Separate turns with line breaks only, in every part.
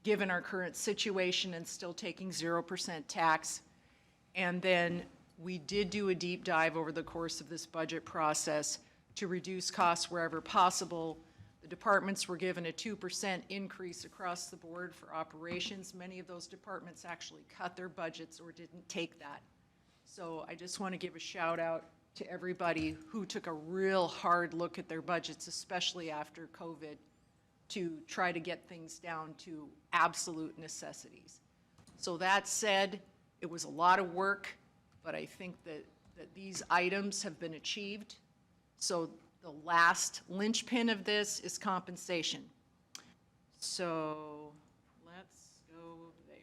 given our current situation and still taking 0% tax. And then we did do a deep dive over the course of this budget process to reduce costs wherever possible. The departments were given a 2% increase across the board for operations. Many of those departments actually cut their budgets or didn't take that. So I just want to give a shout out to everybody who took a real hard look at their budgets, especially after COVID, to try to get things down to absolute necessities. So that said, it was a lot of work, but I think that these items have been achieved. So the last linchpin of this is compensation. So let's go there.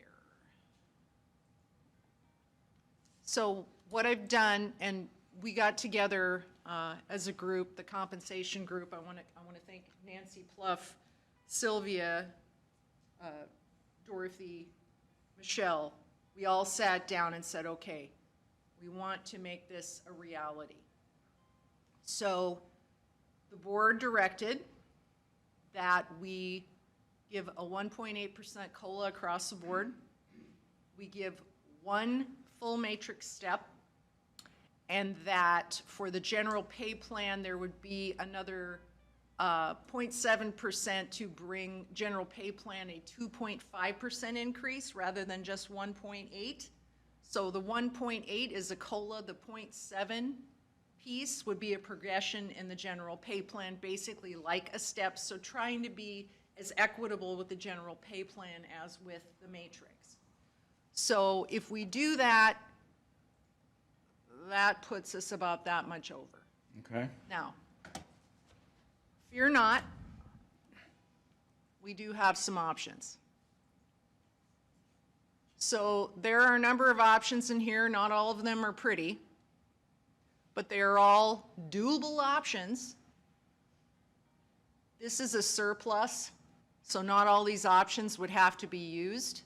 So what I've done, and we got together as a group, the compensation group. I want to thank Nancy Pluff, Sylvia, Dorothy, Michelle. We all sat down and said, okay, we want to make this a reality. So the board directed that we give a 1.8% COLA across the board. We give one full matrix step, and that for the general pay plan, there would be another 0.7% to bring general pay plan a 2.5% increase rather than just 1.8. So the 1.8 is a COLA, the 0.7 piece would be a progression in the general pay plan, basically like a step. So trying to be as equitable with the general pay plan as with the matrix. So if we do that, that puts us about that much over.
Okay.
Now, fear not, we do have some options. So there are a number of options in here. Not all of them are pretty, but they are all doable options. This is a surplus, so not all these options would have to be used.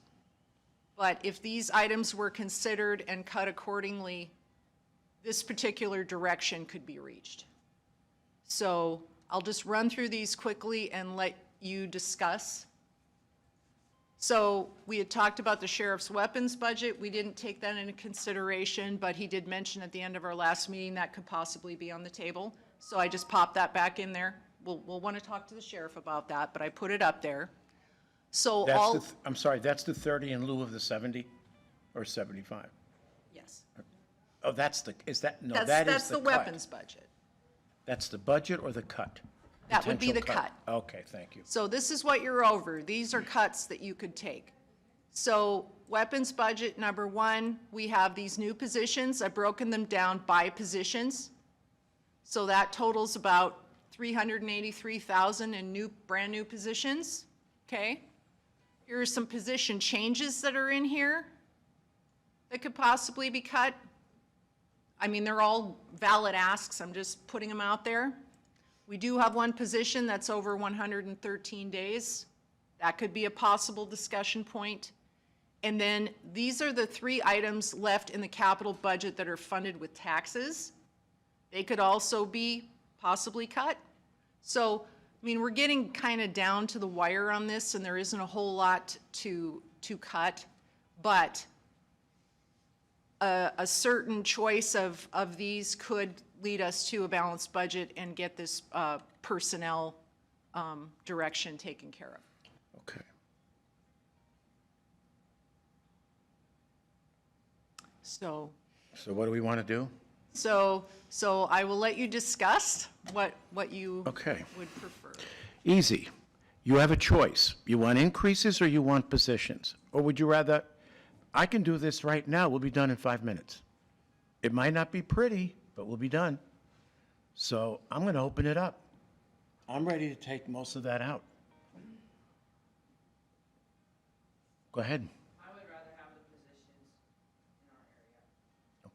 But if these items were considered and cut accordingly, this particular direction could be reached. So I'll just run through these quickly and let you discuss. So we had talked about the sheriff's weapons budget. We didn't take that into consideration, but he did mention at the end of our last meeting that could possibly be on the table. So I just popped that back in there. We'll want to talk to the sheriff about that, but I put it up there. So
That's I'm sorry, that's the 30 in lieu of the 70 or 75?
Yes.
Oh, that's the, is that, no,
That's the
cut.
weapons budget.
That's the budget or the cut?
That would be the
Potential
cut.
Okay, thank you.
So this is what you're over. These are cuts that you could take. So weapons budget, number one, we have these new positions. I've broken them down by positions. So that totals about $383,000 in brand new positions, okay? Here are some position changes that are in here that could possibly be cut. I mean, they're all valid asks. I'm just putting them out there. We do have one position that's over 113 days. That could be a possible discussion point. And then these are the three items left in the capital budget that are funded with taxes. They could also be possibly cut. So, I mean, we're getting kind of down to the wire on this, and there isn't a whole lot to cut, but a certain choice of these could lead us to a balanced budget and get this personnel direction taken care of.
Okay.
So
what do we want to do?
So I will let you discuss what you
Okay.
would prefer.
Easy. You have a choice. You want increases or you want positions? Or would you rather, I can do this right now, we'll be done in 5 minutes. It might not be pretty, but we'll be done. So I'm going to open it up. I'm ready to take most of that out. Go ahead.
I would rather have the positions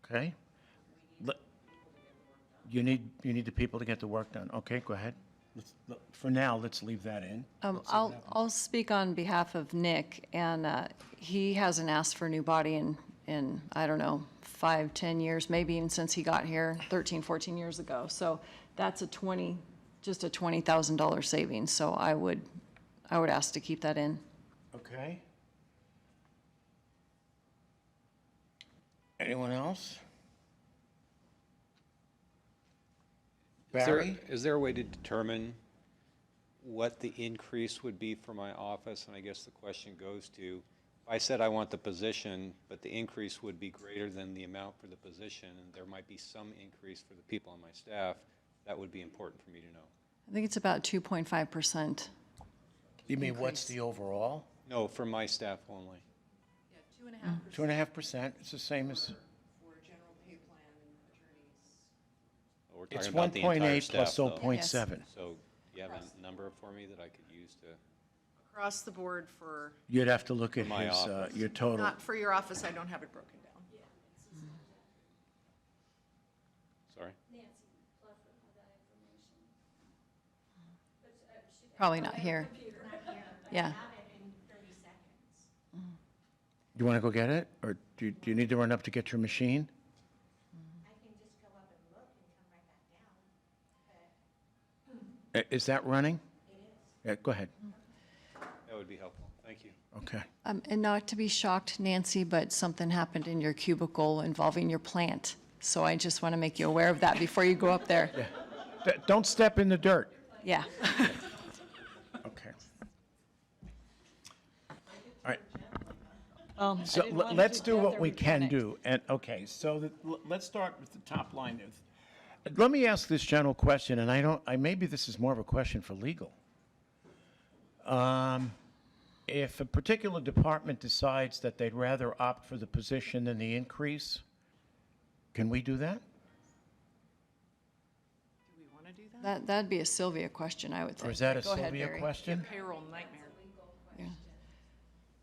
in our area.
Okay. You need the people to get the work done. Okay, go ahead. For now, let's leave that in.
I'll speak on behalf of Nick, and he hasn't asked for a new body in I don't know, 5, 10 years, maybe even since he got here 13, 14 years ago. So that's just a $20,000 savings. So I would ask to keep that in.
Okay. Anyone else? Barry?
Is there a way to determine what the increase would be for my office? And I guess the question goes to, if I said I want the position, but the increase would be greater than the amount for the position, and there might be some increase for the people on my staff, that would be important for me to know.
I think it's about 2.5%.
You mean what's the overall?
No, for my staff only.
Yeah, 2.5%
2.5%, it's the same as,
for general pay plan and attorneys.
We're
it's
talking about the entire
1.8 plus
staff, though.
0.7.
So do you have a number for me that I could use to,
Across the board for,
You'd have to look at
For my
his,
office.
your total.
not for your office, I don't have it broken down.
sorry?
Probably not here. Yeah.
You want to go get it, or do you need to run up to get your machine?
I can just go up and look and come right back down.
Is that running? It is. Yeah, go ahead.
That would be helpful. Thank you.
Okay.
And not to be shocked, Nancy, but something happened in your cubicle involving your plant. So I just want to make you aware of that before you go up there.
Don't step in the dirt.
Yeah.
Okay. All right.
I
So
didn't want to
let's
keep
do
you out
what
there
we
with
can
Kootenai.
do. And, okay, so let's start with the top line. Let me ask this general question, and maybe this is more of a question for legal. If a particular department decides that they'd rather opt for the position than the increase, can we do that?
Do we want to do that?
That'd be a Sylvia question, I would think.
Or is that a
Go ahead,
Sylvia
Barry.
question?
Payroll nightmare.
Yeah.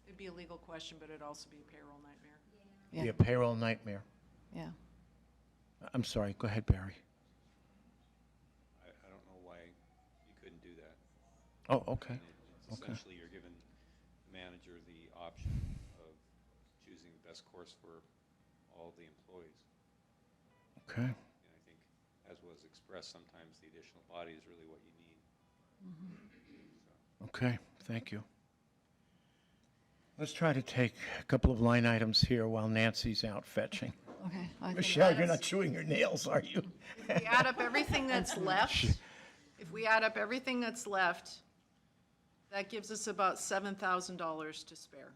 It'd be a legal question, but it'd also be a payroll nightmare.
Be a payroll nightmare.
Yeah.
I'm sorry, go ahead, Barry.
I don't know why you couldn't do that.
Oh, okay.
It's
Okay.
essentially, you're giving the manager the option of choosing the best course for all of the employees.
Okay.
And I think, as was expressed, sometimes the additional body is really what you need.
Okay, thank you. Let's try to take a couple of line items here while Nancy's out fetching.
Okay. I think
Michelle, you're
that's-
not chewing your nails, are you?
If we add up everything that's left, that gives us about $7,000 to spare.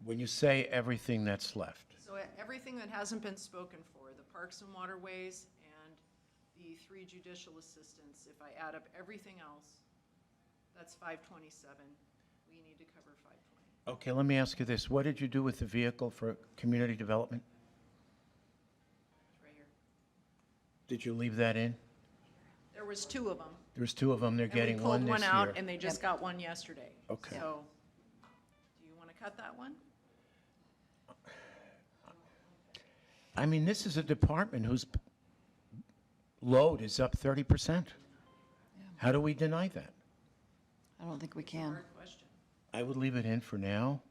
When you say everything that's left,
So everything that hasn't been spoken for, the parks and waterways and the 3 judicial assistants, if I add up everything else, that's 527. We need to cover 520.
okay, let me ask you this. What did you do with the vehicle for community development?
It's right here.
Did you leave that in?
There was 2 of them.
There's 2 of them, they're
And we
getting
pulled
one
one
this
out,
year.
and they just got one yesterday.
Okay.
So, do you want to cut that one?
I mean, this is a department whose load is up 30%. How do we deny that?
I don't think we can.
Hard question.
I would leave it in for now.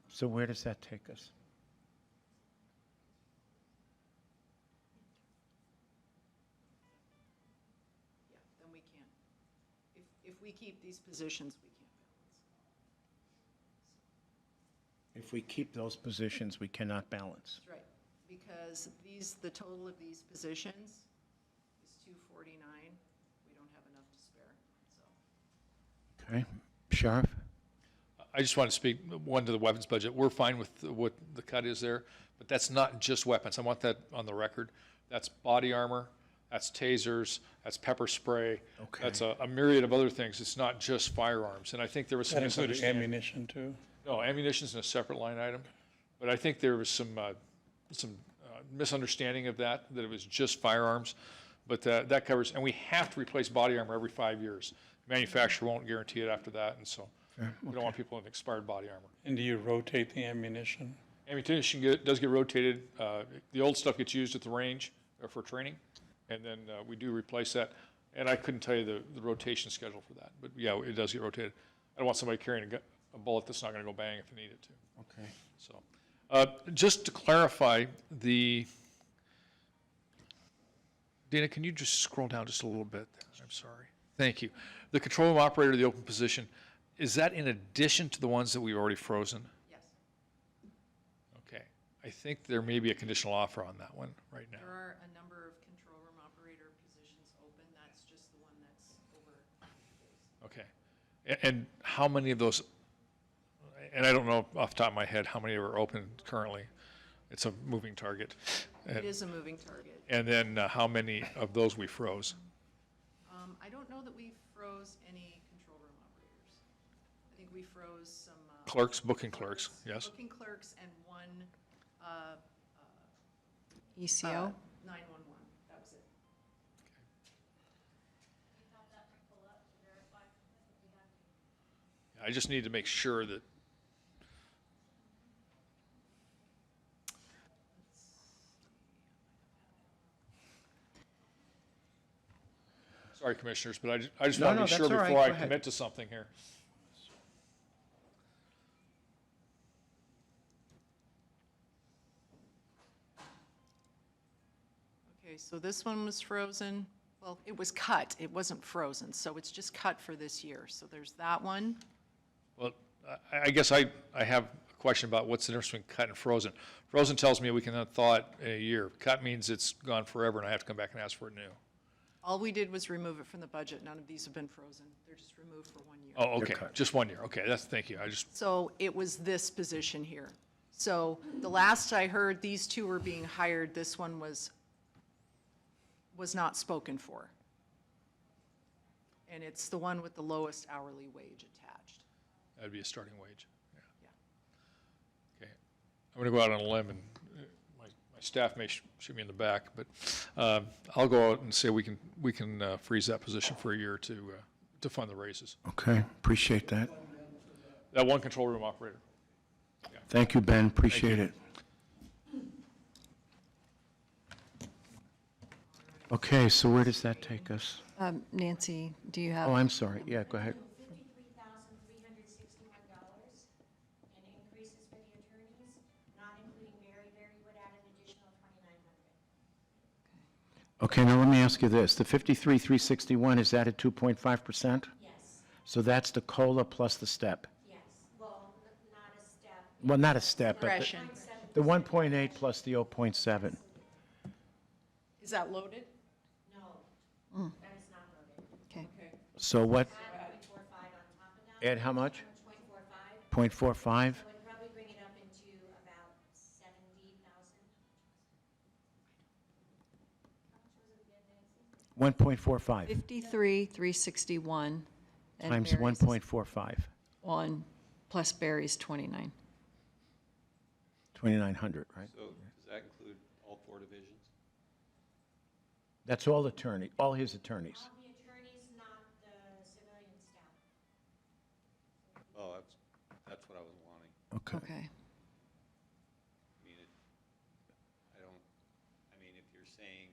So where does that take us?
Yeah, then we can't. If we keep these positions, we can't balance.
If we keep those positions, we cannot balance.
That's right, because the total of these positions is 249. We don't have enough to spare, so.
Okay, Sheriff?
I just want to speak, one, to the weapons budget. We're fine with what the cut is there, but that's not just weapons. I want that on the record. That's body armor, that's tasers, that's pepper spray.
Okay.
That's a myriad of other things. It's not just firearms. And I think there was some
That included
misunderstanding.
ammunition, too?
No, ammunition's in a separate line item, but I think there was some misunderstanding of that it was just firearms. But that covers, and we have to replace body armor every 5 years. Manufacturer won't guarantee it after that, and so we don't want people with expired body armor.
And do you rotate the ammunition?
Ammunition does get rotated. The old stuff gets used at the range for training, and then we do replace that. And I couldn't tell you the rotation schedule for that, but yeah, it does get rotated. I don't want somebody carrying a bullet that's not going to go bang if they need it to.
Okay.
So, just to clarify, the Dana, can you just scroll down just a little bit? I'm sorry. Thank you. The control room operator, the open position, is that in addition to the ones that we've already frozen?
Yes.
Okay. I think there may be a conditional offer on that one right now.
There are a number of control room operator positions open. That's just the one that's over.
Okay. And how many of those, and I don't know off the top of my head how many are open currently. It's a moving target.
It is a moving target.
And then how many of those we froze?
I don't know that we froze any control room operators. I think we froze some.
Clerks, booking clerks, yes.
Booking clerks and one,
ECO?
911. That was it.
I just need to make sure that, sorry, commissioners, but I just
No,
want to
no,
be sure
that's all right.
before I
Go ahead.
commit to something here.
Okay, so this one was frozen. Well, it was cut. It wasn't frozen, so it's just cut for this year. So there's that one.
Well, I guess I have a question about what's the difference between cut and frozen. Frozen tells me we can thaw it in a year. Cut means it's gone forever and I have to come back and ask for it new.
All we did was remove it from the budget. None of these have been frozen. They're just removed for 1 year.
Oh, okay,
cut.
just 1 year. Okay, thank you.
So it was this position here. So the last I heard, these two were being hired. This one was not spoken for. And it's the one with the lowest hourly wage attached.
That'd be a starting wage. Yeah.
Yeah.
Okay. I'm going to go out on a limb and my staff may shoot me in the back, but I'll go out and say we can freeze that position for a year to fund the raises.
Okay, appreciate that.
That one control room operator.
Thank you, Ben, appreciate it. Okay, so where does that take us?
Nancy, do you have?
Oh, I'm sorry, yeah, go ahead.
$53,361 in increases for the attorneys, not including Berry would add an additional $2,900.
Okay, now let me ask you this, the 53,361, is that at 2.5%?
Yes,
So that's the COLA plus the step?
yes. Well, not a step.
Well, not a step, but
Progression.
the 1.8 plus the 0.7.
Is that loaded?
No, that is not loaded.
Okay.
So what,
Add 0.45 on top of that.
add how much?
0.45.
0.45?
So it'd probably bring it up into about 70,000.
1.45
53,361. and
times
Barry's is
1.45,
1 plus Barry's 29.
2,900, right?
So does that include all 4 divisions?
That's all attorney, all his attorneys.
All the attorneys, not the civilian staff.
Oh, that's what I was wanting.
Okay.
Okay.
I mean, if you're saying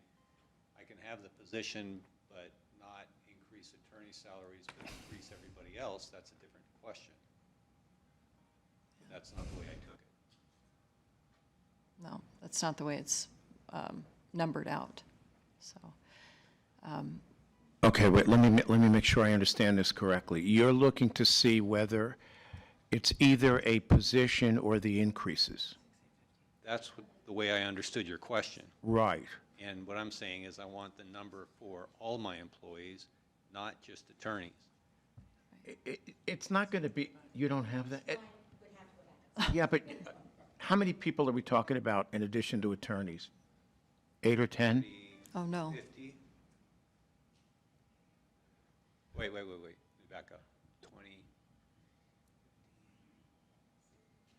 I can have the position but not increase attorney salaries but increase everybody else, that's a different question. That's not the way I took it.
No, that's not the way it's numbered out, so.
Okay, wait, let me make sure I understand this correctly. You're looking to see whether it's either a position or the increases?
That's the way I understood your question.
Right.
And what I'm saying is I want the number for all my employees, not just attorneys.
It's not going to be, you don't have that? Yeah, but how many people are we talking about in addition to attorneys? 8 or 10?
Oh, no.
50? Wait, let me back up. 20,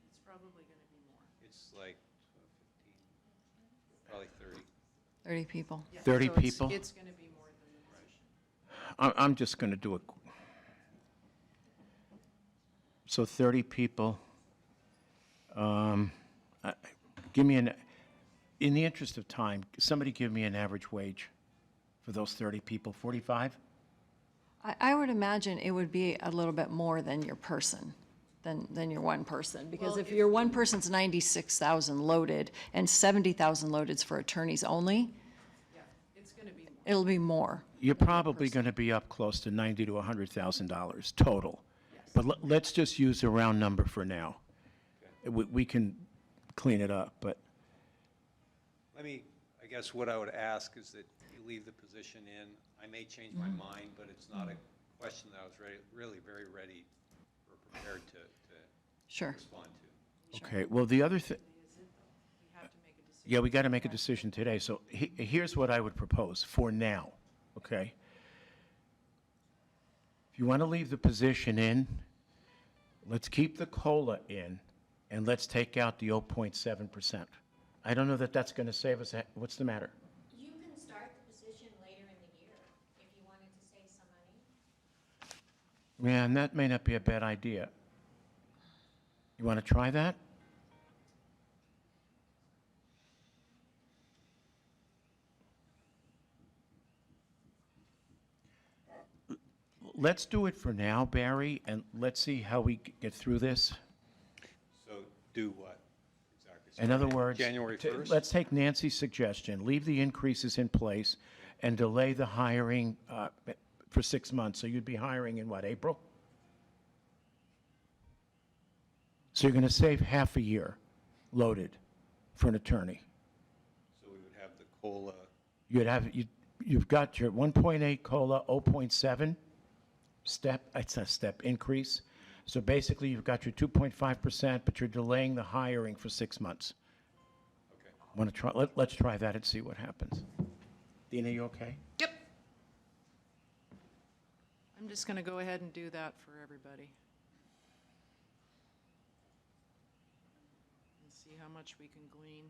It's probably going to be more.
it's like 15, probably 30.
30 people.
Yeah,
30
so it's-
people?
It's going to be more than the position.
I'm just going to do it. So 30 people. Give me in the interest of time, somebody give me an average wage for those 30 people, 45?
I would imagine it would be a little bit more than your person, than your one person. Because if your one person's 96,000 loaded and 70,000 loaded's for attorneys only,
Yeah, it's going to be more.
It'll be more.
You're probably going to be up close to $90,000 to $100,000 total. But let's just use a round number for now. We can clean it up, but
I guess what I would ask is that you leave the position in. I may change my mind, but it's not a question that I was really very ready or prepared to
Sure.
respond to.
okay, well, the other thing. Yeah, we got to make a decision today. So here's what I would propose for now, okay? If you want to leave the position in, let's keep the COLA in, and let's take out the 0.7%. I don't know that that's going to save us. What's the matter?
You can start the position later in the year if you wanted to save some money.
Yeah, and that may not be a bad idea. You want to try that? Let's do it for now, Barry, and let's see how we get through this.
So do what exactly?
In other words,
January 1st?
let's take Nancy's suggestion, leave the increases in place and delay the hiring for 6 months. So you'd be hiring in what, April? So you're going to save half a year loaded for an attorney.
So we would have the COLA,
You've got your 1.8 COLA, 0.7 step, it's a step increase. So basically, you've got your 2.5%, but you're delaying the hiring for 6 months.
okay.
Want to try? Let's try that and see what happens. Dina, you okay?
Yep. I'm just going to go ahead and do that for everybody. And see how much we can glean.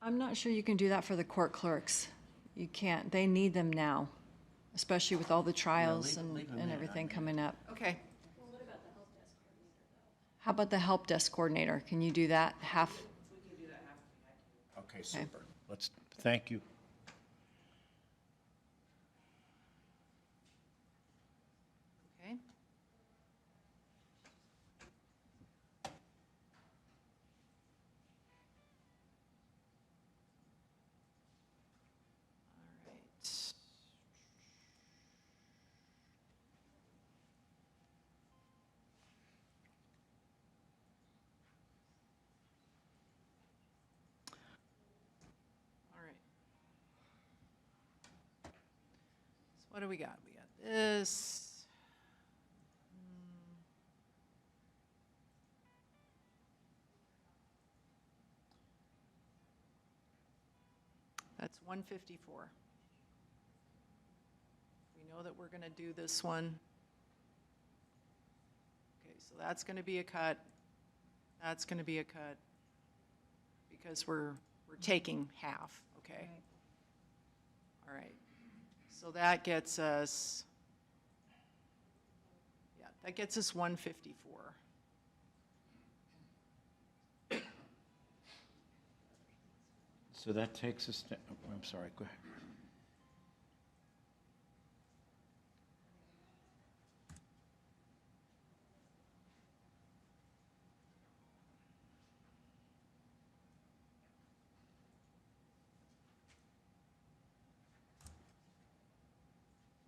I'm not sure you can do that for the court clerks. You can't. They need them now, especially with all the trials and everything coming up.
Okay.
How about the help desk coordinator? Can you do that half?
Okay, super. Thank you.
Okay. All right. All right. So what do we got? We got this. That's 154. We know that we're going to do this one. Okay, so that's going to be a cut. That's going to be a cut because we're taking half, okay? All right. So that gets us, yeah, that gets us 154.
So that takes us, I'm sorry, go ahead.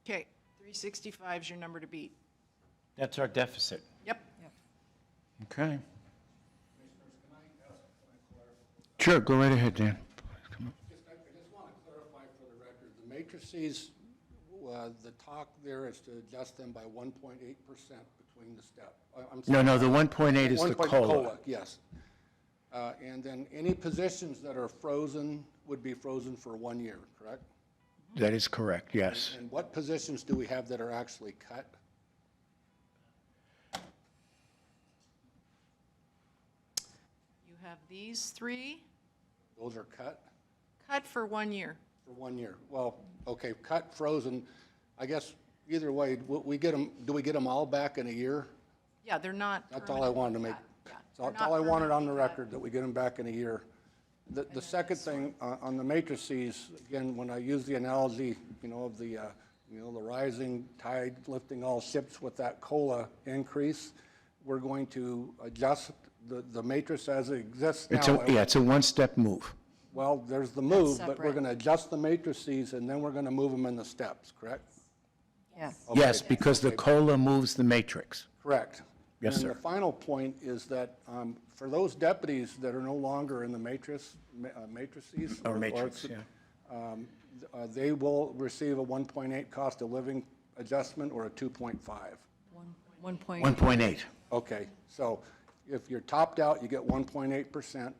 Okay, 365 is your number to beat.
That's our deficit.
Yep.
Okay. Sure, go right ahead, Dan.
I just want to clarify for the record, the matrices, the talk there is to adjust them by 1.8% between the step. I'm sorry.
No, the 1.8 is the
1.8
COLA.
Yes. And then any positions that are frozen would be frozen for 1 year, correct?
That is correct, yes.
And what positions do we have that are actually cut?
You have these three
Those are cut
cut for 1 year.
for 1 year. Well, okay, cut, frozen, I guess either way, we get them, do we get them all back in a year?
Yeah, they're not.
That's all I wanted to make,
Yeah,
that's
they're
all
not
I wanted on the
permanently cut.
record, that we get them back in a year. The second thing, on the matrices, again, when I use the analogy, of the, the rising tide lifting all ships with that COLA increase, we're going to adjust the matrix as it exists now.
It's a one-step move.
Well, there's the move, but we're
separate.
going to adjust the matrices, and then we're going to move them in the steps, correct?
Yeah.
Yes, because the COLA moves the matrix.
Correct.
Yes,
And
sir.
the final point is that for those deputies that are no longer in the matrices.
Or matrix, yeah.
They will receive a 1.8 cost of living adjustment or a 2.5.
1.8.
Okay, so if you're topped out, you get 1.8%.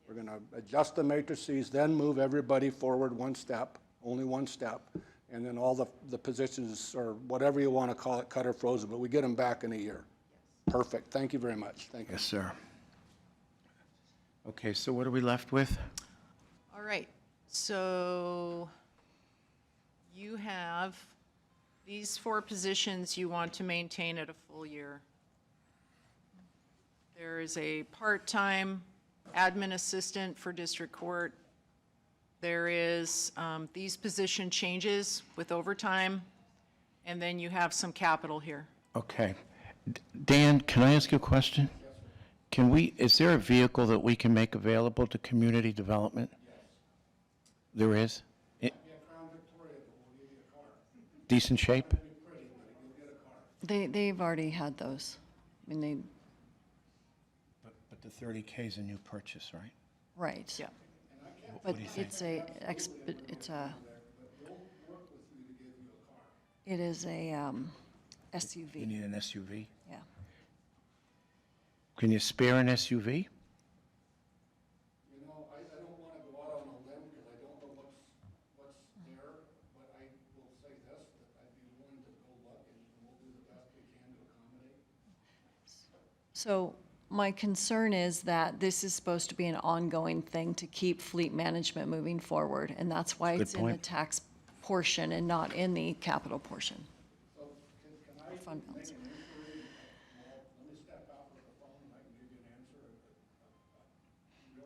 We're going to adjust the matrices, then move everybody forward one step, only one step, and then all the positions, or whatever you want to call it, cut or frozen, but we get them back in a year. Perfect. Thank you very much. Thank you.
Yes, sir. Okay, so what are we left with?
All right, so you have these 4 positions you want to maintain at a full year. There is a part-time admin assistant for district court. There is these position changes with overtime, and then you have some capital here.
Okay. Dan, can I ask you a question? Is there a vehicle that we can make available to community development? There is? Decent shape?
They've already had those. I mean,
But the 30K is a new purchase, right?
right.
Yeah.
But
do you think?
it is a
You
SUV,
need an SUV?
yeah.
Can you spare an SUV?
You know, I don't want to go out on a limb because I don't know what's there, but I will say this, that I'd be willing to go look and we'll do the best we can to accommodate.
So my concern is that this is supposed to be an ongoing thing to keep fleet management moving forward, and that's why
Good
it's in the
point.
tax portion and not in the capital portion. Or fund balance.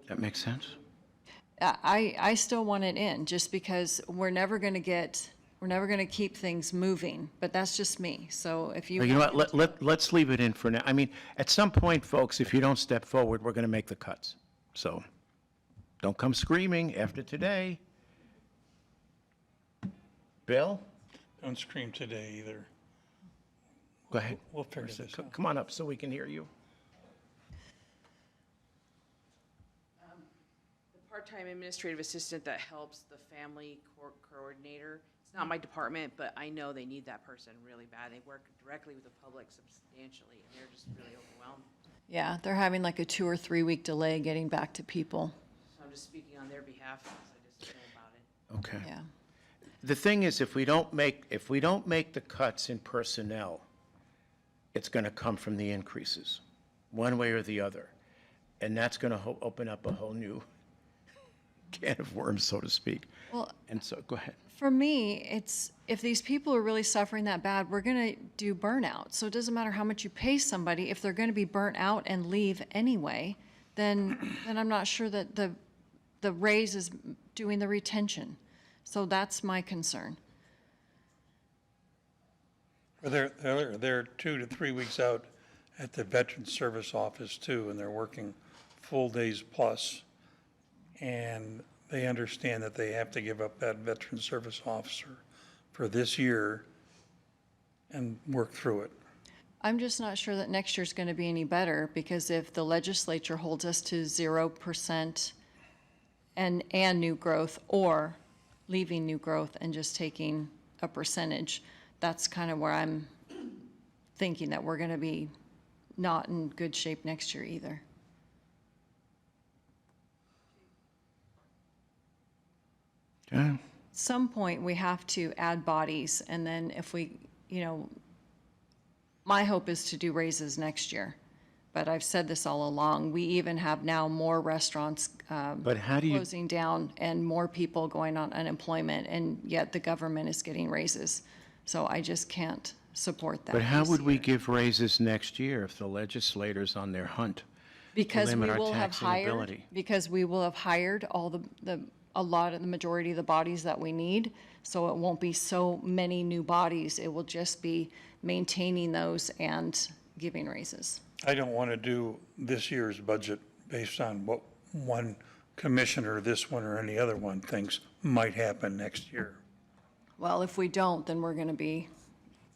That makes sense?
I still want it in, just because we're never gonna keep things moving, but that's just me. So if you.
Well, you know what, let's leave it in for now. I mean, at some point, folks, if you don't step forward, we're going to make the cuts. So don't come screaming after today. Bill?
Don't scream today either.
Go ahead.
We'll figure this out.
Come on up so we can hear you.
The part-time administrative assistant that helps the family court coordinator, it's not my department, but I know they need that person really bad. They work directly with the public substantially, and they're just really overwhelmed.
Yeah, they're having like a 2 or 3 week delay getting back to people.
So I'm just speaking on their behalf because I just know about it.
Okay.
Yeah.
The thing is, if we don't make the cuts in personnel, it's going to come from the increases, one way or the other. And that's going to open up a whole new can of worms, so to speak.
Well,
And so, go ahead.
for me, it's, if these people are really suffering that bad, we're gonna do burnout. So it doesn't matter how much you pay somebody, if they're gonna be burnt out and leave anyway, then I'm not sure that the raise is doing the retention. So that's my concern.
Well, they're 2 to 3 weeks out at the Veteran Service Office too, and they're working full days plus. And they understand that they have to give up that Veteran Service Officer for this year and work through it.
I'm just not sure that next year's gonna be any better, because if the legislature holds us to 0% and new growth, or leaving new growth and just taking a percentage, that's kind of where I'm thinking that we're gonna be not in good shape next year either.
Yeah.
Some point, we have to add bodies, and then if we, my hope is to do raises next year. But I've said this all along, we even have now more restaurants
But how do you,
closing down and more people going on unemployment, and yet the government is getting raises. So I just can't support that.
but how
this
would we
year.
give raises next year if the legislator's on their hunt?
Because we
limit our
will have
taxing
hired,
ability?
because we will have hired all the majority of the bodies that we need. So it won't be so many new bodies. It will just be maintaining those and giving raises.
I don't want to do this year's budget based on what one commissioner, this one or any other one, thinks might happen next year.
Well, if we don't, then we're going to be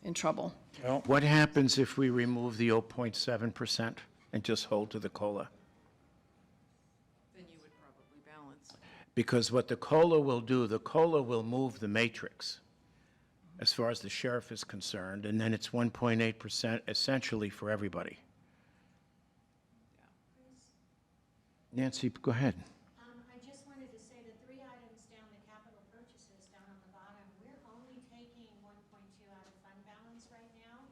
in trouble.
Well,
What happens if we remove the 0.7% and just hold to the COLA?
Then you would probably balance.
Because what the COLA will do, the COLA will move the matrix as far as the sheriff is concerned, and then it's 1.8% essentially for everybody. Nancy, go ahead.
I just wanted to say the 3 items down, the capital purchases down on the bottom, we're only taking 1.2 out of fund balance right now.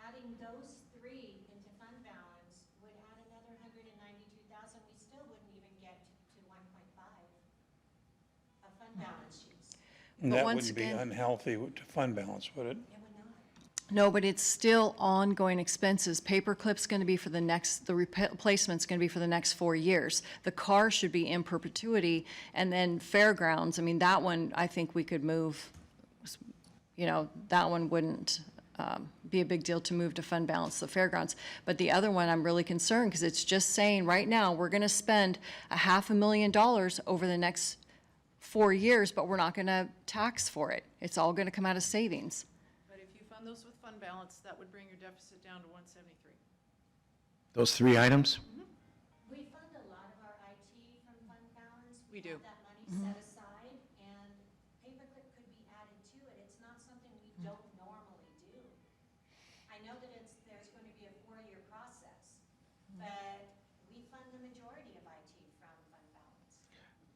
Adding those 3 into fund balance would add another 192,000. We still wouldn't even get to 1.5 of fund balance sheets.
and that
once
wouldn't be
again-
unhealthy to fund balance, would it?
It would not.
No, but it's still ongoing expenses. Paperclip's going to be for the next, the replacement's going to be for the next 4 years. The car should be in perpetuity, and then fairgrounds, I mean, that one, I think we could move, you know, that one wouldn't be a big deal to move to fund balance the fairgrounds. But the other one, I'm really concerned, because it's just saying, right now, we're going to spend $500,000 over the next 4 years, but we're not going to tax for it. It's all going to come out of savings.
But if you fund those with fund balance, that would bring your deficit down to 173.
Those 3 items?
We fund a lot of our IT from fund balance.
We do.
have that money set aside, and paperclip could be added to it. It's not something we don't normally do. I know that there's going to be a 4-year process, but we fund the majority of IT from fund balance.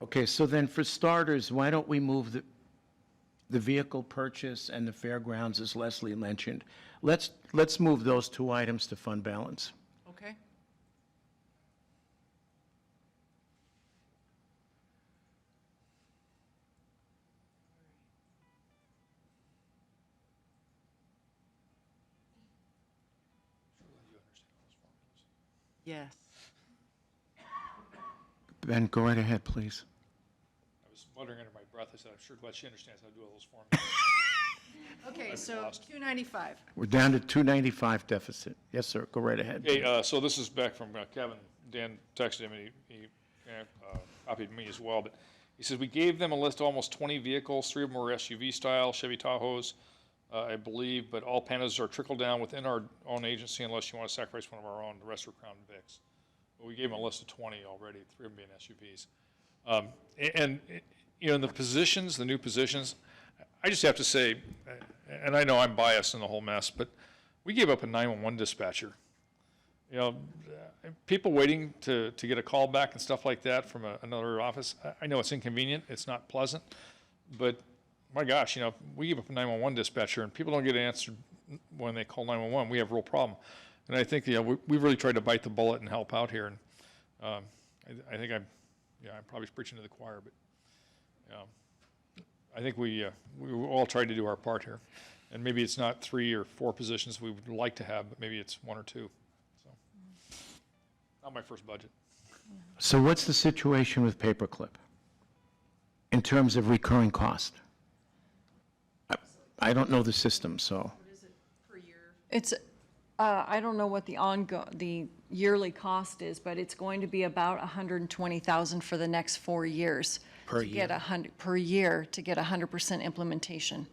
Okay, so then for starters, why don't we move the vehicle purchase and the fairgrounds, as Leslie mentioned? Let's move those 2 items to fund balance.
Okay? Yes.
Ben, go right ahead, please.
I was muttering under my breath, I said, I'm sure glad she understands how to do all those formulas.
Okay, so
lost.
295.
We're down to 295 deficit. Yes, sir, go right ahead.
Okay, so this is back from Kevin. Dan texted him, and he copied me as well, but he says, we gave them a list of almost 20 vehicles, 3 of them were SUV style, Chevy Tahoes, I believe, but all Pandas are trickled down within our own agency unless you want to sacrifice one of our own, the rest are Crown Vics. But we gave them a list of 20 already, 3 of them being SUVs. And you know, in the positions, the new positions, I just have to say, and I know I'm biased in the whole mess, but we gave up a 911 dispatcher. You know, people waiting to get a call back and stuff like that from another office, I know it's inconvenient, it's not pleasant, but my gosh, you know, we give up a 911 dispatcher and people don't get answered when they call 911, we have a real problem. And I think, you know, we've really tried to bite the bullet and help out here, and I think I'm probably preaching to the choir, but I think we all tried to do our part here. And maybe it's not 3 or 4 positions we would like to have, but maybe it's 1 or 2. So, not my first budget.
So what's the situation with paperclip in terms of recurring cost? I don't know the system, so.
What is it per year?
It's, I don't know what the yearly cost is, but it's going to be about $120,000 for the next 4 years.
Per
to get
year.
per year to get 100% implementation.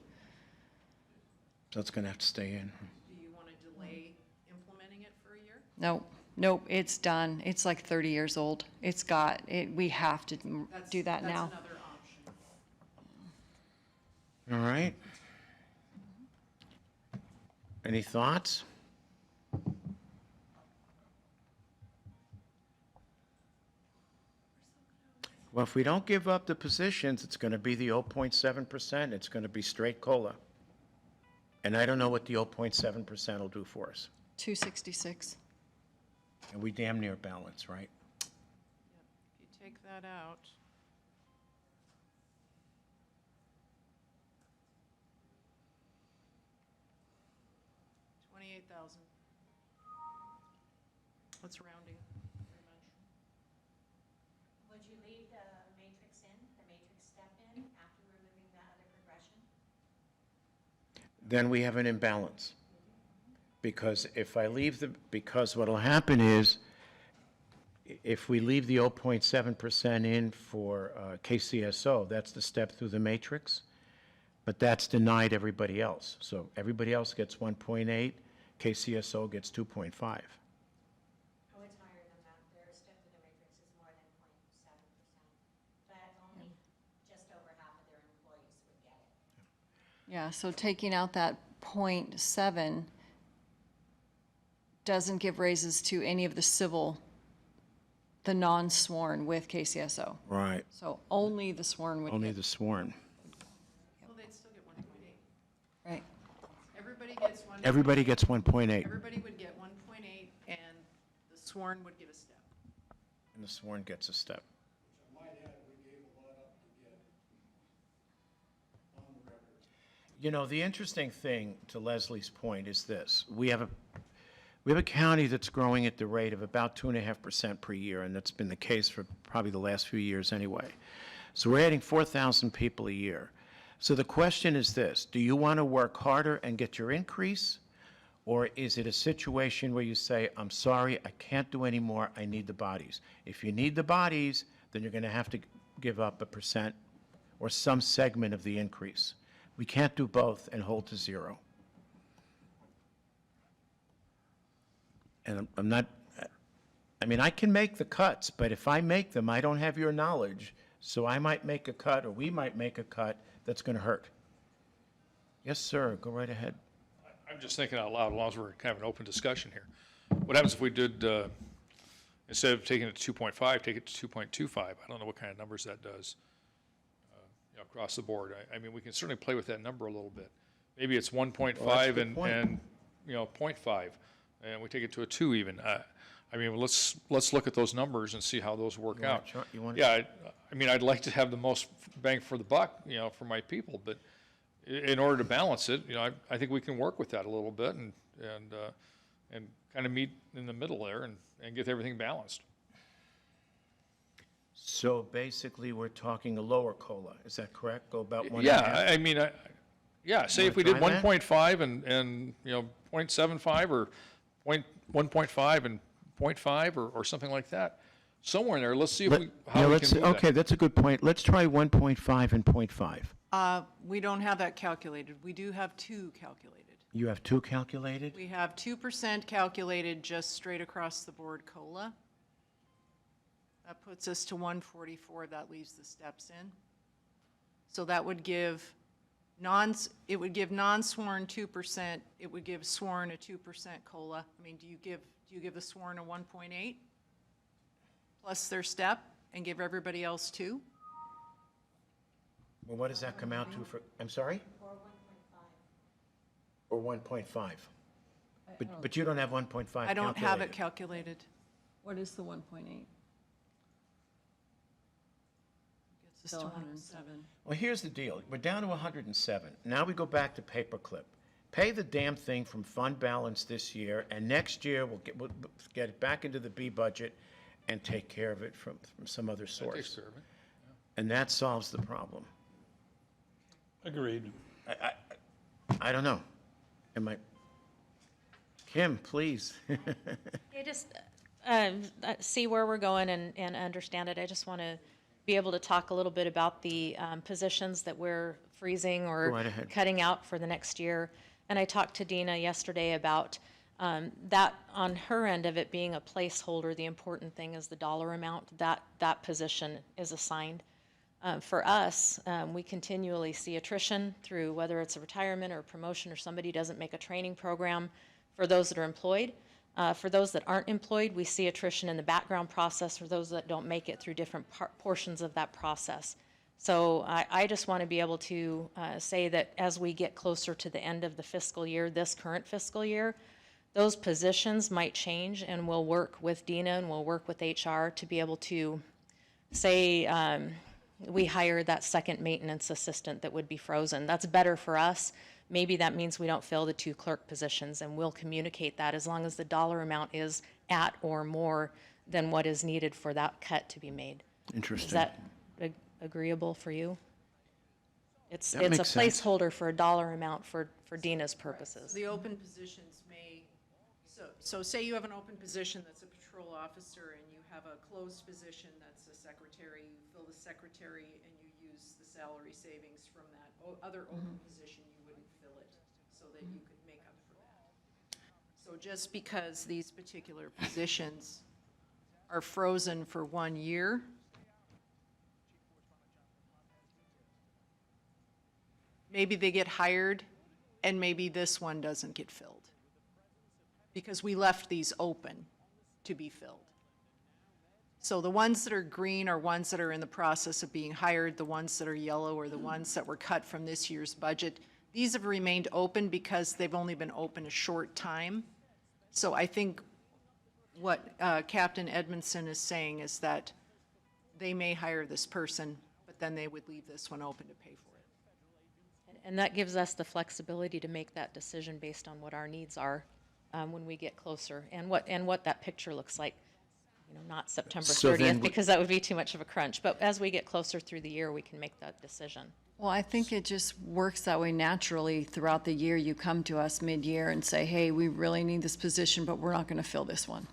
So it's going to have to stay in.
Do you want to delay implementing it for a year?
Nope, it's done. It's like 30 years old. It's got, we have to do that now.
That's another option.
All right. Any thoughts? Well, if we don't give up the positions, it's going to be the 0.7%. It's going to be straight COLA. And I don't know what the 0.7% will do for us.
266.
And we damn near balance, right?
If you take that out. $28,000. That's rounding, pretty much.
Would you leave the matrix in, the matrix step in, after removing the other progression?
Then we have an imbalance. Because if I leave because what'll happen is, if we leave the 0.7% in for KCSO, that's the step through the matrix, but that's denied everybody else. So everybody else gets 1.8, KCSO gets 2.5.
Oh, it's higher than that. Their step to the matrix is more than 0.7%. But only just over half of their employees would get it.
Yeah, so taking out that 0.7 doesn't give raises to any of the civil, the non-sworn with KCSO.
Right.
So only the sworn would
Only
get,
the sworn.
Well, they'd still get 1.8.
right?
Everybody gets 1.
Everybody gets 1.8,
Everybody would get 1.8, and the sworn would get a step.
and the sworn gets a step. You know, the interesting thing, to Leslie's point, is this. We have a county that's growing at the rate of about 2.5% per year, and that's been the case for probably the last few years anyway. So we're adding 4,000 people a year. So the question is this: do you want to work harder and get your increase? Or is it a situation where you say, I'm sorry, I can't do any more, I need the bodies? If you need the bodies, then you're going to have to give up 1% or some segment of the increase. We can't do both and hold to zero. And I'm not, I mean, I can make the cuts, but if I make them, I don't have your knowledge, so I might make a cut, or we might make a cut that's going to hurt. Yes, sir, go right ahead.
I'm just thinking out loud, as long as we're kind of an open discussion here. What happens if we did, instead of taking it to 2.5, take it to 2.25? I don't know what kind of numbers that does, across the board. I mean, we can certainly play with that number a little bit. Maybe it's 1.5
good
and,
point.
0.5, and we take it to a 2 even. I mean, let's look at those numbers and see how those work out. Yeah, I mean, I'd like to have the most bang for the buck, for my people, but in order to balance it, I think we can work with that a little bit and kind of meet in the middle there and get everything balanced.
So basically, we're talking a lower COLA, is that correct? Go about 1.5?
Yeah, I mean, say if we did
wanna try that?
1.5 and 0.75 or 1.5 and 0.5 or something like that, somewhere in there. Let's see if how we can move
Okay,
that.
that's a good point. Let's try 1.5 and 0.5.
We don't have that calculated. We do have 2 calculated.
You have 2 calculated?
We have 2% calculated just straight across the board COLA. That puts us to 144. That leaves the steps in. So that would give it would give non-sworn 2%. It would give sworn a 2% COLA. I mean, do you give the sworn a 1.8 plus their step and give everybody else 2?
Well, what does that come out to for, I'm sorry? Or 1.5. But you don't have 1.5 calculated.
I don't have it calculated.
What is the 1.8?
Gets us
Still
to
107.
Well, here's the deal. We're down to 107. Now we go back to paperclip. Pay the damn thing from fund balance this year, and next year we'll get it back into the B budget and take care of it from some other
That takes
source.
care of it.
And that solves the problem.
Agreed.
I don't know. Kim, please.
I just see where we're going and understand it. I just want to be able to talk a little bit about the positions that we're freezing
Go
or
right ahead.
cutting out for the next year. And I talked to Dina yesterday about that on her end of it being a placeholder. The important thing is the dollar amount that position is assigned. For us, we continually see attrition through whether it's a retirement or a promotion or somebody doesn't make a training program for those that are employed. For those that aren't employed, we see attrition in the background process for those that don't make it through different portions of that process. So I just want to be able to say that as we get closer to the end of the fiscal year, this current fiscal year, those positions might change, and we'll work with Dina and we'll work with HR to be able to say we hire that second maintenance assistant that would be frozen. That's better for us. Maybe that means we don't fill the 2 clerk positions, and we'll communicate that as long as the dollar amount is at or more than what is needed for that cut to be made.
Interesting.
Is that agreeable for you? It's
That
a
makes sense.
placeholder for a dollar amount for Dina's purposes.
The open positions may So say you have an open position that's a patrol officer, and you have a closed position that's a secretary, you fill the secretary, and you use the salary savings from that other open position, you wouldn't fill it, so that you could make up for that. So just because these particular positions are frozen for 1 year, maybe they get hired, and maybe this one doesn't get filled. Because we left these open to be filled. So the ones that are green are ones that are in the process of being hired. The ones that are yellow are the ones that were cut from this year's budget. These have remained open because they've only been open a short time. So I think what Captain Edmondson is saying is that they may hire this person, but then they would leave this one open to pay for it.
And that gives us the flexibility to make that decision based on what our needs are when we get closer, and what that picture looks like. You know, not September
So then
30th,
we-
because that would be too much of a crunch. But as we get closer through the year, we can make that decision.
Well, I think it just works that way naturally throughout the year. You come to us mid-year and say, hey, we really need this position, but we're not going to fill this one.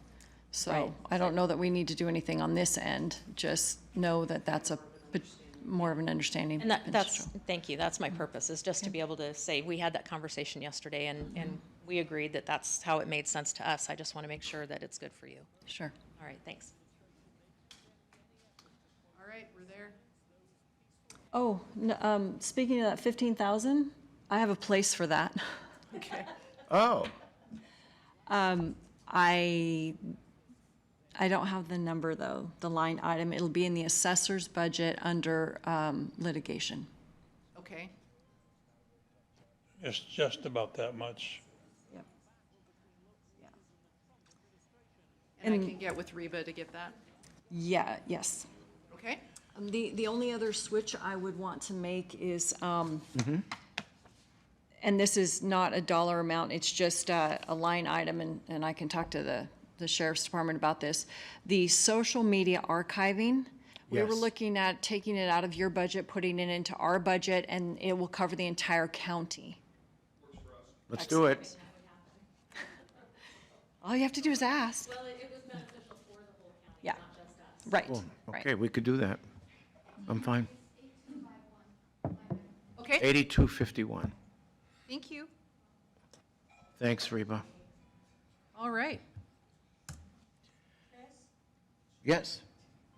So
Right.
I don't know that we need to do anything on this end. Just know that that's more of an understanding.
And that's, thank you, that's my purpose, is just to be able to say, we had that conversation yesterday, and we agreed that that's how it made sense to us. I just want to make sure that it's good for you.
Sure.
All right, thanks.
All right, we're there.
Oh, speaking of that 15,000, I have a place for that.
Okay.
Oh,
I don't have the number, though, the line item. It'll be in the assessor's budget under litigation.
Okay.
It's just about that much.
Yep.
And I can get with Reba to get that?
Yeah, yes.
Okay?
The only other switch I would want to make is, and this is not a dollar amount, it's just a line item, and I can talk to the sheriff's department about this. The social media archiving, we were
Yes.
looking at taking it out of your budget, putting it into our budget, and it will cover the entire county.
let's do it.
All you have to do is ask.
Well, it was beneficial for the whole county,
Yeah.
not just us.
Right,
Well,
right.
okay, we could do that. I'm fine.
Okay,
8251.
thank you.
Thanks, Reba.
All right.
Chris,
Yes.